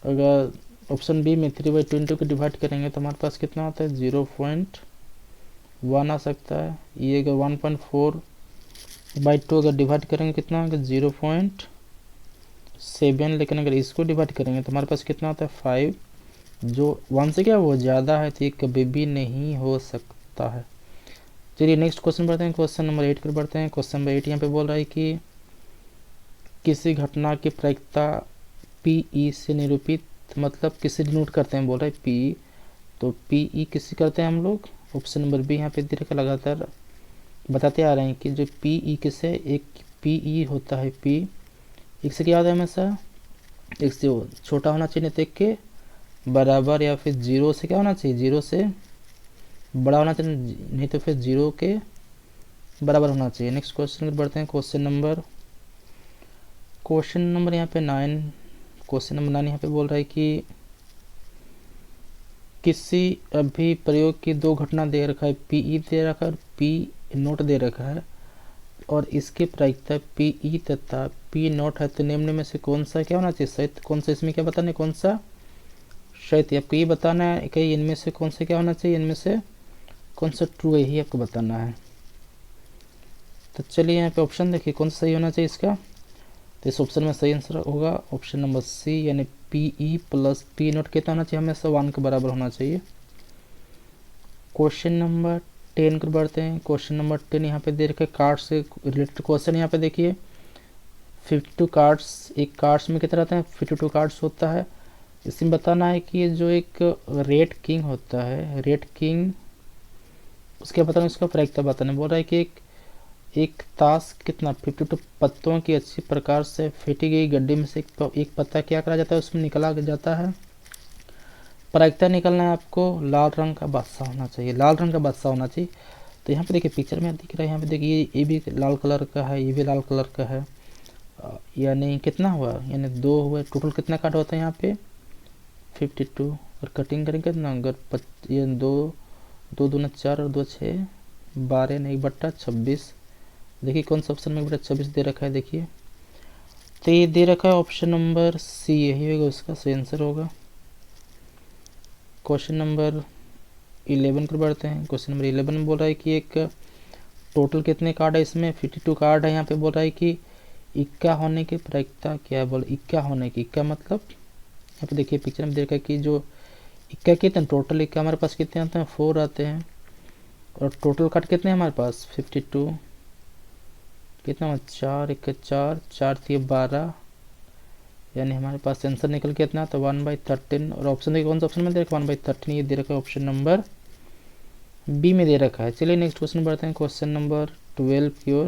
A: अगर ऑप्शन बी में 3/22 को डिवाइड करेंगे तो हमारे पास कितना आता है, 0.1 आ सकता है। ये अगर 1.4 बाई 2 अगर डिवाइड करेंगे कितना होगा 0.7, लेकिन अगर इसको डिवाइड करेंगे तो हमारे पास कितना होता है 5, जो 1 से क्या वो ज़्यादा है, तो ये कभी भी नहीं हो सकता है। चलिए नेक्स्ट क्वेश्चन बढ़ते हैं, क्वेश्चन नंबर 8 पर बढ़ते हैं। क्वेश्चन नंबर 8 यहाँ पे बोल रहा है कि किसी घटना की प्रायिकता पी से निरूपित, मतलब किसी डिनोट करते हैं, बोल रहा है पी, तो पी किसी करते हैं हम लोग। ऑप्शन नंबर बी यहाँ पे दे रखा, लगातार बताते आ रहे हैं कि जो पी किसे, एक पी होता है पी, एक से क्या होता है हमेशा, एक से वो छोटा होना चाहिए, नहीं तो एक के बराबर, या फिर 0 से क्या होना चाहिए, 0 से बड़ा होना चाहिए, नहीं तो फिर 0 के बराबर होना चाहिए। नेक्स्ट क्वेश्चन बढ़ते हैं, क्वेश्चन नंबर यहाँ पे 9। क्वेश्चन नंबर 9 यहाँ पे बोल रहा है कि किसी अभी प्रयोग की दो घटना दे रखा है, पी दे रखा है और पी नोट दे रखा है, और इसकी प्रायिकता पी तथा पी नोट है, तो निम्न में से कौन सा क्या होना चाहिए सहित, कौन सा इसमें क्या बताना है, कौन सा सहित, आपको ये बताना है कि इनमें से कौन सा क्या होना चाहिए, इनमें से कौन सा ट्रू है, यही आपको बताना है। तो चलिए यहाँ पे ऑप्शन देखिए कौन सा सही होना चाहिए इसका, तो इस ऑप्शन में सही आंसर होगा ऑप्शन नंबर सी, यानी पी प्लस पी नोट कितना होना चाहिए, हमेशा 1 के बराबर होना चाहिए। क्वेश्चन नंबर 10 पर बढ़ते हैं। क्वेश्चन नंबर 10 यहाँ पे दे रखे कार्ड से रिलेटेड क्वेश्चन। यहाँ पे देखिए 52 कार्ड्स, एक कार्ड्स में कितना रहता है 52 कार्ड्स होता है। इसमें बताना है कि जो एक रेड किंग होता है, रेड किंग उसके बताना, उसका प्रायिकता बताना, बोल रहा है कि एक ताश कितना 52 पत्तों की अच्छी प्रकार से फेंटी गई गड्ढे में से एक पत्ता क्या करा जाता है, उसमें निकला जाता है। प्रायिकता निकलना है आपको, लाल रंग का बादशाह होना चाहिए, लाल रंग का बादशाह होना चाहिए। तो यहाँ पे देखिए पिक्चर में दिख रहा है, यहाँ पे देखिए ये भी लाल कलर का है, ये भी लाल कलर का है, यानी कितना हुआ, यानी 2 हुए, टोटल कितना काट होता है यहाँ पे 52, और कटिंग करेंगे कितना, अगर ये 2 दूना 4 और 2 6 12 नहीं 1/26। देखिए कौन सा ऑप्शन में 1/26 दे रखा है, देखिए तो ये दे रखा है ऑप्शन नंबर सी, यही होगा उसका सही आंसर होगा। क्वेश्चन नंबर 11 पर बढ़ते हैं। क्वेश्चन नंबर 11 में बोल रहा है कि एक टोटल कितने कार्ड है, इसमें 52 कार्ड है। यहाँ पे बोल रहा है कि इक्का होने की प्रायिकता क्या है, बोल इक्का होने की, इक्का मतलब यहाँ पे देखिए पिक्चर में देखा कि जो इक्का कितने, टोटल इक्का हमारे पास कितने आते हैं 4 आते हैं, और टोटल कार्ड कितने हैं हमारे पास 52, कितना 4 1 4 4 3 12, यानी हमारे पास आंसर निकल के इतना तो 1/13। और ऑप्शन देखिए कौन सा ऑप्शन में दे रखा 1/13, ये दे रखा है ऑप्शन नंबर बी में दे रखा है। चलिए नेक्स्ट क्वेश्चन बढ़ते हैं, क्वेश्चन नंबर 12 की ओर।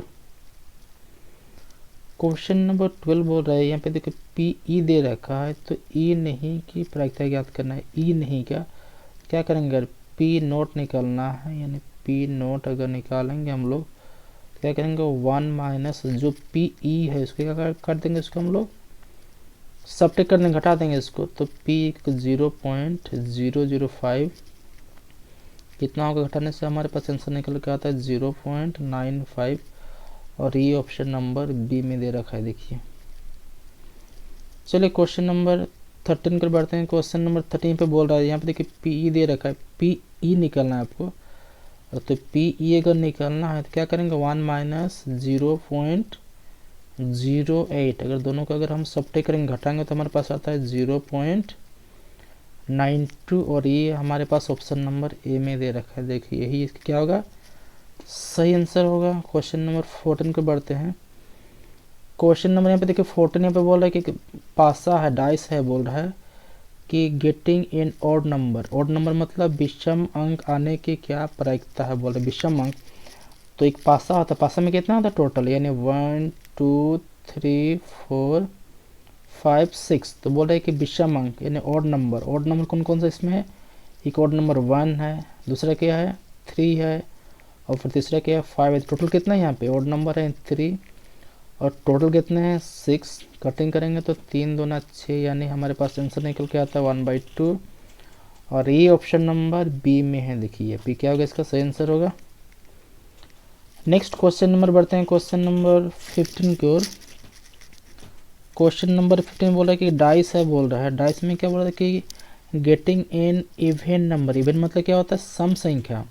A: क्वेश्चन नंबर 12 बोल रहा है, यहाँ पे देखिए पी दे रखा है, तो ई नहीं की प्रायिकता ज्ञात करना है, ई नहीं क्या करेंगे, अगर पी नोट निकालना है, यानी पी नोट अगर निकालेंगे हम लोग क्या करेंगे 1 माइनस जो पी है उसको क्या कर देंगे, इसको हम लोग सब्ट्रैक्ट कर देंगे, घटा देंगे इसको, तो पी 0.005 कितना होगा, घटाने से हमारे पास आंसर निकल के आता है 0.95, और ये ऑप्शन नंबर बी में दे रखा है देखिए। चलिए क्वेश्चन नंबर 13 पर बढ़ते हैं। क्वेश्चन नंबर 13 पे बोल रहा है, यहाँ पे देखिए पी दे रखा है, पी निकालना है आपको, तो पी अगर निकालना है तो क्या करेंगे 1 माइनस 0.08, अगर दोनों का अगर हम सब्ट्रैक्ट करेंगे घटाएंगे तो हमारे पास आता है 0.92, और ये हमारे पास ऑप्शन नंबर ए में दे रखा है देखिए, यही क्या होगा सही आंसर होगा। क्वेश्चन नंबर 14 पे बढ़ते हैं। क्वेश्चन नंबर यहाँ पे देखिए 14 यहाँ पे बोल रहा है कि पासा है, डाइस है, बोल रहा है कि getting in odd number, odd number मतलब विषम अंक आने की क्या प्रायिकता है, बोल रहे विषम अंक, तो एक पासा होता है, पासा में कितना होता है टोटल, यानी 1 2 3 4 5 6, तो बोल रहे हैं कि विषम अंक यानी ऑड नंबर कौन कौन सा इसमें है, एक ऑड नंबर 1 है, दूसरा क्या है 3 है, और फिर तीसरा क्या है 5 है। टोटल कितना है यहाँ पे ऑड नंबर है 3, और टोटल कितने हैं 6, कटिंग करेंगे तो 3 दूना 6, यानी हमारे पास आंसर निकल के आता है 1/2, और ये ऑप्शन नंबर बी में है देखिए, बी क्या होगा इसका सही आंसर होगा। नेक्स्ट क्वेश्चन नंबर बढ़ते हैं, क्वेश्चन नंबर 15 की ओर। क्वेश्चन नंबर 15 बोल रहा है कि डाइस है, बोल रहा है डाइस में क्या बोल रहा है कि getting in even number, even मतलब क्या होता है सम संख्या,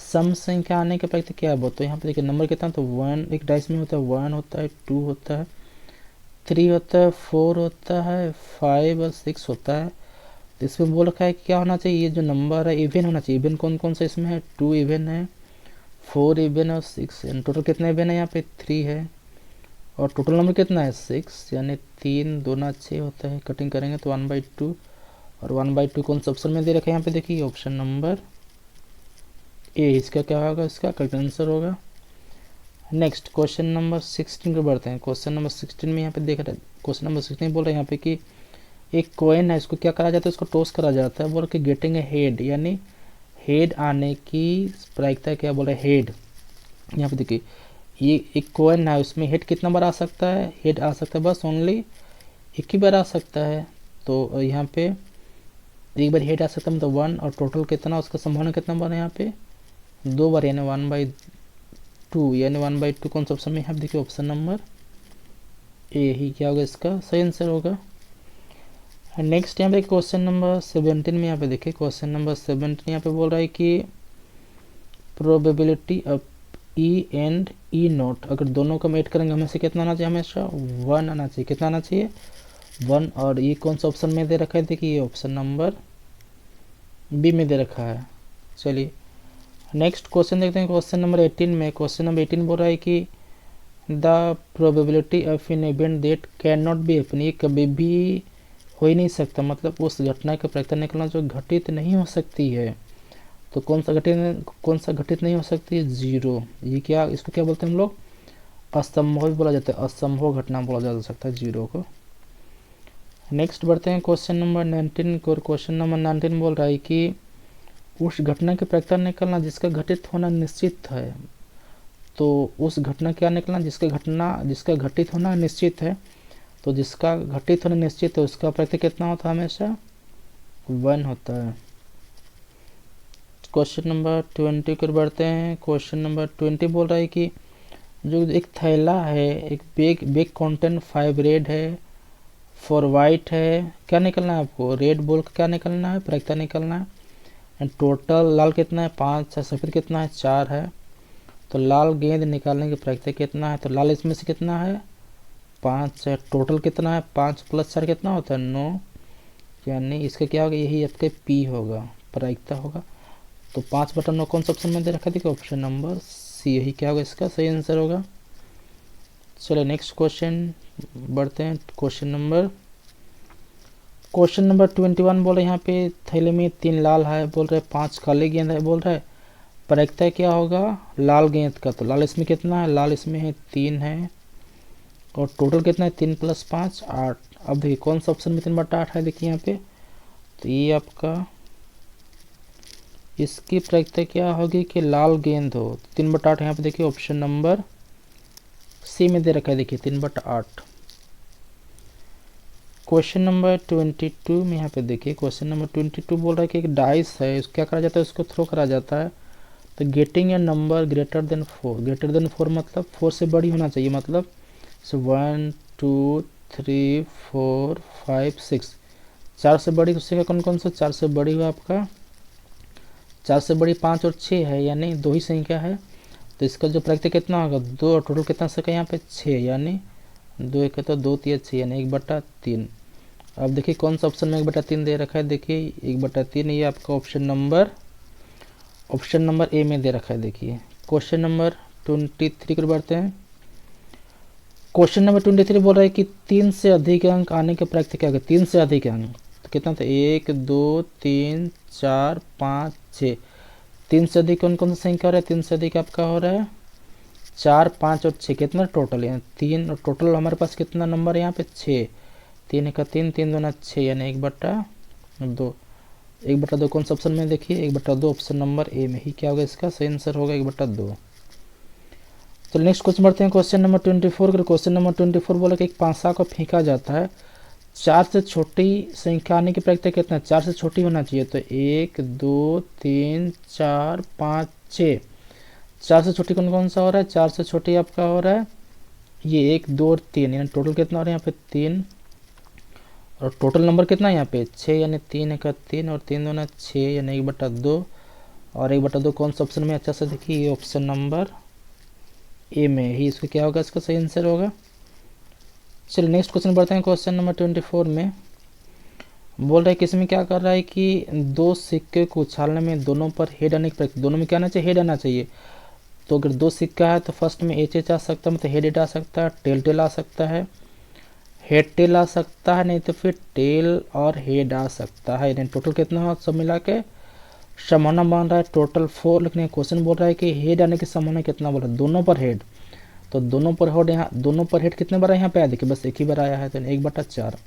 A: सम संख्या आने के प्रत्येक क्या है, तो यहाँ पे देखिए नंबर कितना, तो 1 एक डाइस में होता है, 1 होता है, 2 होता है, 3 होता है, 4 होता है, 5 और 6 होता है। तो इसमें बोल रखा है कि क्या होना चाहिए, ये जो नंबर है इवन होना चाहिए। इवन कौन कौन सा इसमें है, 2 इवन है, 4 इवन और 6 है। टोटल कितने इवन है, यहाँ पे 3 है, और टोटल नंबर कितना है 6, यानी 3 दूना 6 होता है। कटिंग करेंगे तो 1/2, और 1/2 कौन सा ऑप्शन में दे रखा है, यहाँ पे देखिए ऑप्शन नंबर ए, इसका क्या होगा, इसका करेक्ट आंसर होगा। नेक्स्ट क्वेश्चन नंबर 16 पे बढ़ते हैं। क्वेश्चन नंबर 16 में यहाँ पे देख रहे हैं, क्वेश्चन नंबर 16 बोल रहे हैं यहाँ पे कि एक कॉइन है, इसको क्या करा जाता है, इसको टॉस करा जाता है। बोल के गेटिंग ए हेड, यानी हेड आने की प्रायिकता क्या, बोल रहे हेड। यहाँ पे देखिए ये एक कॉइन है, उसमें हेड कितना बार आ सकता है, हेड आ सकता है बस ओनली एक ही बार आ सकता है। तो यहाँ पे एक बार हेड आ सकता है, मतलब 1, और टोटल कितना, उसका संभावना कितना बार है यहाँ पे 2 बार, यानी 1/2, यानी 1/2 कौन सा ऑप्शन में, यहाँ पे देखिए ऑप्शन नंबर ए ही क्या होगा, इसका सही आंसर होगा। नेक्स्ट यहाँ पे क्वेश्चन नंबर 17 में यहाँ पे देखिए, क्वेश्चन नंबर 17 यहाँ पे बोल रहा है कि probability of E and E not, अगर दोनों का ऐड करेंगे हमेशा कितना आना चाहिए, हमेशा 1 आना चाहिए। कितना आना चाहिए 1, और ये कौन सा ऑप्शन में दे रखा है, देखिए ये ऑप्शन नंबर बी में दे रखा है। चलिए नेक्स्ट क्वेश्चन देखते हैं, क्वेश्चन नंबर 18 में। क्वेश्चन नंबर 18 बोल रहा है कि the probability of an event that can not be happen, ये कभी भी हो ही नहीं सकता, मतलब उस घटना का प्रत्यय निकलना जो घटित नहीं हो सकती है। तो कौन सा घटित नहीं हो सकती है, 0। ये क्या, इसको क्या बोलते हैं हम लोग, असंभव बोला जाता है, असंभव घटना बोला जा सकता है 0 को। नेक्स्ट बढ़ते हैं क्वेश्चन नंबर 19 को। क्वेश्चन नंबर 19 बोल रहा है कि उस घटना के प्रत्यय निकलना जिसका घटित होना निश्चित है। तो उस घटना क्या निकलना, जिसका घटित होना निश्चित है। तो जिसका घटित होना निश्चित है उसका प्रत्यय कितना होता है, हमेशा 1 होता है। क्वेश्चन नंबर 20 पर बढ़ते हैं। क्वेश्चन नंबर 20 बोल रहा है कि जो एक थैला है, एक बैग कंटेंट 5 रेड है, 4 वाइट है, क्या निकलना है आपको, रेड बोल का क्या निकलना है, प्रत्यय निकलना है। एंड टोटल लाल कितना है 5 है, सफ़ेद कितना है 4 है। तो लाल गेंद निकालने के प्रत्यय कितना है, तो लाल इसमें से कितना है 5 है। टोटल कितना है 5 + 4 कितना होता है 9, यानी इसका क्या होगा, यही आपके पी होगा, प्रायिकता होगा। तो 5/9 कौन सा ऑप्शन में दे रखा है, देखिए ऑप्शन नंबर सी, यही क्या होगा, इसका सही आंसर होगा। चलिए नेक्स्ट क्वेश्चन बढ़ते हैं। क्वेश्चन नंबर 21 बोल रहे हैं यहाँ पे थैले में 3 लाल है, बोल रहे 5 काले गेंद है, बोल रहा है प्रायिकता क्या होगा लाल गेंद का। तो लाल इसमें कितना है, लाल इसमें है 3 है, और टोटल कितना है 3 + 5 8। अब देखिए कौन सा ऑप्शन में 3/8 है, देखिए यहाँ पे, तो ये आपका इसकी प्रायिकता क्या होगी कि लाल गेंद हो। 3/8 यहाँ पे देखिए ऑप्शन नंबर सी में दे रखा है, देखिए 3/8। क्वेश्चन नंबर 22 में यहाँ पे देखिए, क्वेश्चन नंबर 22 बोल रहा है कि एक डाइस है, क्या करा जाता है, उसको थ्रो करा जाता है। तो getting a number greater than 4 मतलब 4 से बड़ी होना चाहिए, मतलब 1 2 3 4 5 6, 4 से बड़ी उससे कौन कौन सा, 4 से बड़ी हुआ आपका, 4 से बड़ी 5 और 6 है, यानी 2 ही संख्या है। तो इसका जो प्रत्यय कितना होगा 2, और टोटल कितना संख्या यहाँ पे 6, यानी 2 1 तो 2 3 6, यानी 1/3। अब देखिए कौन सा ऑप्शन में 1/3 दे रखा है, देखिए 1/3 ये आपका ऑप्शन नंबर ए में दे रखा है। देखिए क्वेश्चन नंबर 23 पर बढ़ते हैं। क्वेश्चन नंबर 23 बोल रहा है कि 3 से अधिक अंक आने के प्रत्यय क्या होगा, 3 से अधिक अंक, तो कितना था 1 2 3 4 5 6, 3 से अधिक कौन कौन सा संख्या हो रहा है, 3 से अधिक आपका हो रहा है 4 5 और 6, कितना टोटल है 3, और टोटल हमारे पास कितना नंबर है यहाँ पे 6, 3 1 3 3 2 6, यानी 1/2। 1/2 कौन सा ऑप्शन में, देखिए 1/2 ऑप्शन नंबर ए में ही क्या होगा, इसका सही आंसर होगा 1/2। तो नेक्स्ट क्वेश्चन बढ़ते हैं क्वेश्चन नंबर 24। क्वेश्चन नंबर 24 बोला कि एक पासा को फेंका जाता है, 4 से छोटी संख्या आने की प्रत्यय कितना है, 4 से छोटी होना चाहिए। तो 1 2 3 4 5 6, 4 से छोटी कौन कौन सा हो रहा है, 4 से छोटी आपका हो रहा है ये 1 2 और 3, यानी टोटल कितना हो रहा है यहाँ पे 3, और टोटल नंबर कितना है यहाँ पे 6, यानी 3 1 3 और 3 2 6, यानी 1/2। और 1/2 कौन सा ऑप्शन में, अच्छा से देखिए, ये ऑप्शन नंबर ए में ही इसका क्या होगा, इसका सही आंसर होगा। चलिए नेक्स्ट क्वेश्चन बढ़ते हैं। क्वेश्चन नंबर 24 में बोल रहा है कि इसमें क्या कर रहा है कि दो सिक्के को उछालने में दोनों पर हेड आने की, दोनों में क्या आना चाहिए, हेड आना चाहिए। तो अगर दो सिक्का है तो फर्स्ट में एच एच आ सकता है, मतलब हेड आ सकता है, टेल टेल आ सकता है, हेड टेल आ सकता है, नहीं तो फिर टेल और हेड आ सकता है। यानी टोटल कितना हो, सब मिला के संभावना बन रहा है टोटल 4। लेकिन क्वेश्चन बोल रहा है कि हेड आने की संभावना कितना बोला, दोनों पर हेड। तो दोनों पर हेड, यहाँ दोनों पर हेड कितने बार यहाँ पे आया, देखिए बस एक ही बार आया है, तो 1/4।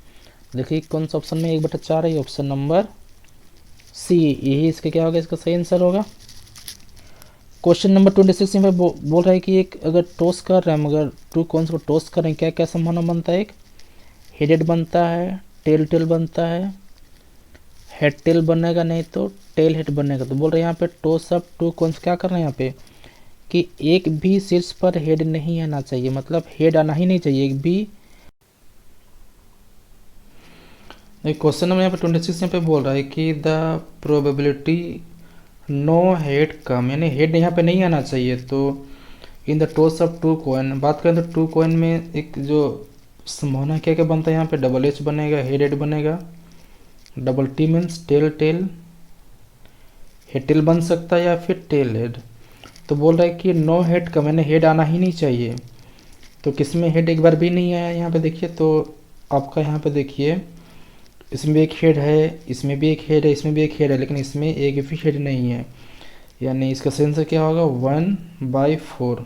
A: देखिए कौन सा ऑप्शन में 1/4 है, ऑप्शन नंबर सी, यही इसका क्या होगा, इसका सही आंसर होगा। क्वेश्चन नंबर 26 में बोल रहा है कि एक अगर टॉस कर रहे हैं, मगर टू कॉइन्स को टॉस कर रहे हैं, क्या क्या संभावना बनता है, एक हेडेड बनता है, टेल टेल बनता है, हेड टेल बनेगा, नहीं तो टेल हेड बनेगा। तो बोल रहे हैं यहाँ पे टॉस अप टू कॉइन्स, क्या कर रहे हैं यहाँ पे कि एक भी शीर्ष पर हेड नहीं आना चाहिए, मतलब हेड आना ही नहीं चाहिए एक भी। क्वेश्चन नंबर यहाँ पे 26 यहाँ पे बोल रहा है कि the probability no head come, यानी हेड यहाँ पे नहीं आना चाहिए। तो in the toss of two coin, बात करें तो टू कॉइन में एक जो संभावना क्या क्या बनता है, यहाँ पे डबल एच बनेगा, हेड हेड बनेगा, double T means tail tail, head tail बन सकता है या फिर टेल हेड। तो बोल रहा है कि नो हेड कम, यानी हेड आना ही नहीं चाहिए। तो किस में हेड एक बार भी नहीं आया यहाँ पे देखिए, तो आपका यहाँ पे देखिए इसमें भी एक हेड है, इसमें भी एक हेड है, इसमें भी एक हेड है, लेकिन इसमें एक भी हेड नहीं है। यानी इसका सही आंसर क्या होगा, 1/4।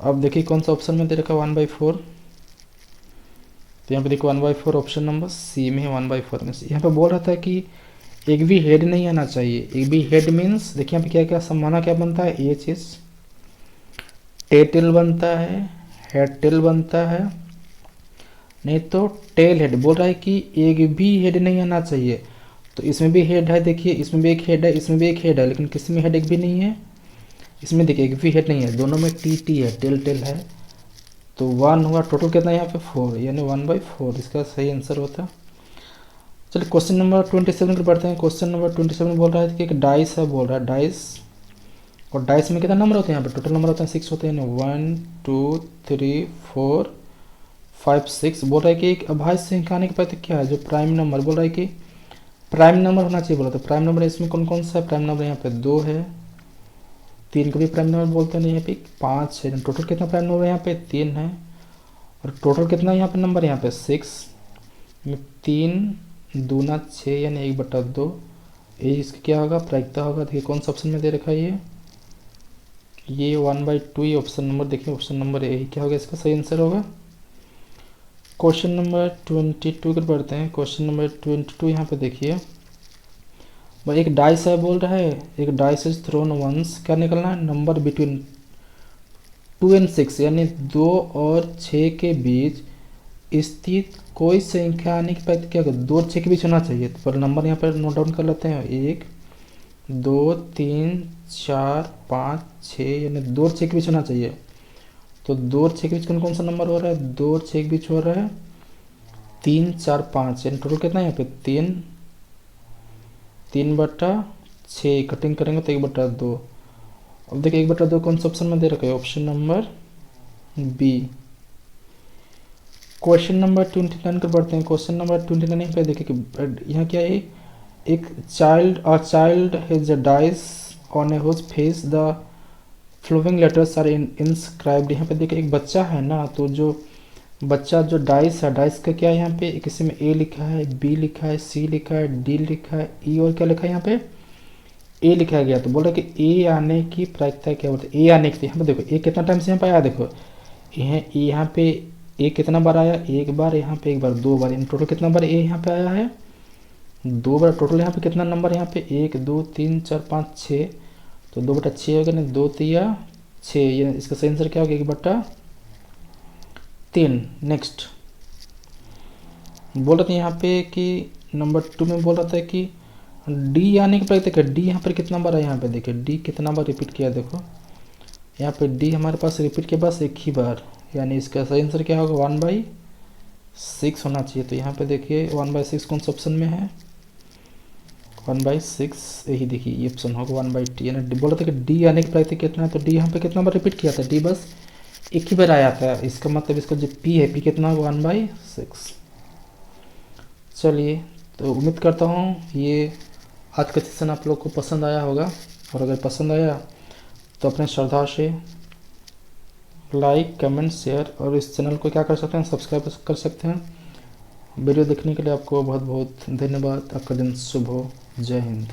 A: अब देखिए कौन सा ऑप्शन में दे रखा 1/4, तो यहाँ पे देखो 1/4 ऑप्शन नंबर सी में है 1/4 में। यहाँ पे बोल रहा था कि एक भी हेड नहीं आना चाहिए, एक भी हेड मीन्स देखिए यहाँ पे क्या क्या संभावना क्या बनता है, ये चीज़ टेल टेल बनता है, हेड टेल बनता है, नहीं तो टेल हेड। बोल रहा है कि एक भी हेड नहीं आना चाहिए। तो इसमें भी हेड है, देखिए इसमें भी एक हेड है, इसमें भी एक हेड है, लेकिन किसी में हेड एक भी नहीं है, इसमें देखिए एक भी हेड नहीं है, दोनों में टी टी है, टेल टेल है। तो 1 हुआ, टोटल कितना है यहाँ पे 4, यानी 1/4 इसका सही आंसर होता। चलिए क्वेश्चन नंबर 27 पर पढ़ते हैं। क्वेश्चन नंबर 27 बोल रहा है कि एक डाइस है, बोल रहा है डाइस, और डाइस में कितना नंबर होते हैं, यहाँ पे टोटल नंबर होते हैं 6 होते हैं, 1 2 3 4 5 6। बोल रहा है कि एक अभाज्य संख्या आने के बाद क्या है, जो प्राइम नंबर, बोल रहा है कि प्राइम नंबर होना चाहिए। बोला तो प्राइम नंबर इसमें कौन कौन सा है, प्राइम नंबर यहाँ पे 2 है, 3 को भी प्राइम नंबर बोलते हैं, यहाँ पे 5 है। टोटल कितना प्राइम नंबर यहाँ पे 3 है, और टोटल कितना यहाँ पे नंबर यहाँ पे 6 में 3 दूना 6, यानी 1/2। ये इसका क्या होगा, प्रायिकता होगा। देखिए कौन सा ऑप्शन में दे रखा है, ये 1/2 ये ऑप्शन नंबर, देखिए ऑप्शन नंबर ए क्या होगा, इसका सही आंसर होगा। क्वेश्चन नंबर 22 पर पढ़ते हैं। क्वेश्चन नंबर 22 यहाँ पे देखिए, भाई एक डाइस है, बोल रहा है एक डाइस इज थ्रोन वंस, क्या निकलना है, नंबर बिटवीन 2 and 6, यानी 2 और 6 के बीच स्थित कोई संख्या आने के बाद क्या होगा, 2 और 6 के बीच होना चाहिए। तो पर नंबर यहाँ पर नोट डाउन कर लेते हैं, 1 2 3 4 5 6, यानी 2 और 6 के बीच होना चाहिए। तो 2 और 6 के बीच कौन कौन सा नंबर हो रहा है, 2 और 6 के बीच हो रहा है 3 4 5, यानी टोटल कितना है यहाँ पे 3/6, कटिंग करेंगे तो 1/2। अब देखिए 1/2 कौन सा ऑप्शन में दे रखा है, option number B. Question number 29 को पढ़ते हैं। क्वेश्चन नंबर 29 पे देखिए कि यहाँ क्या है, एक child has a dice on a whose face the following letters are inscribed. यहाँ पे देखिए एक बच्चा है ना, तो जो बच्चा जो डाइस है, डाइस का क्या है यहाँ पे, किसी में ए लिखा है, बी लिखा है, सी लिखा है, डी लिखा है, ई और क्या लिखा है यहाँ पे ए लिखा गया। तो बोल रहा है कि ए आने की प्रायिकता क्या बोलते हैं, ए आने की। यहाँ पे देखो ए कितना टाइम से यहाँ पे आया, देखो यहाँ पे ए कितना बार आया, एक बार, यहाँ पे एक बार, 2 बार, इन टोटल कितना बार ए यहाँ पे आया है, 2 बार। टोटल यहाँ पे कितना नंबर यहाँ पे 1 2 3 4 5 6, तो 2/6 हो गया ना, 2 3 6, ये इसका सही आंसर क्या होगा 1/3। नेक्स्ट बोल रहे थे यहाँ पे कि नंबर 2 में बोल रहा था कि डी आने के प्रयत्न कर, डी यहाँ पर कितना बार है, यहाँ पे देखिए डी कितना बार रिपीट किया, देखो यहाँ पे डी हमारे पास रिपीट के बस एक ही बार, यानी इसका सही आंसर क्या होगा 1/6 होना चाहिए। तो यहाँ पे देखिए 1/6 कौन सा ऑप्शन में है, 1/6, यही देखिए ये ऑप्शन होगा 1/t, यानी बोला था कि डी आने की प्रायिकता कितना है, तो डी यहाँ पे कितना बार रिपीट किया था, डी बस एक ही बार आया था, इसका मतलब इसका जो पी है, पी कितना होगा 1/6। चलिए, तो उम्मीद करता हूँ ये आज का सेशन आप लोग को पसंद आया होगा, और अगर पसंद आया तो अपने श्रद्धा से लाइक, कमेंट, शेयर, और इस चैनल को क्या कर सकते हैं, सब्सक्राइब कर सकते हैं। वीडियो देखने के लिए आपको बहुत बहुत धन्यवाद। आपका दिन शुभ हो। जय हिंद।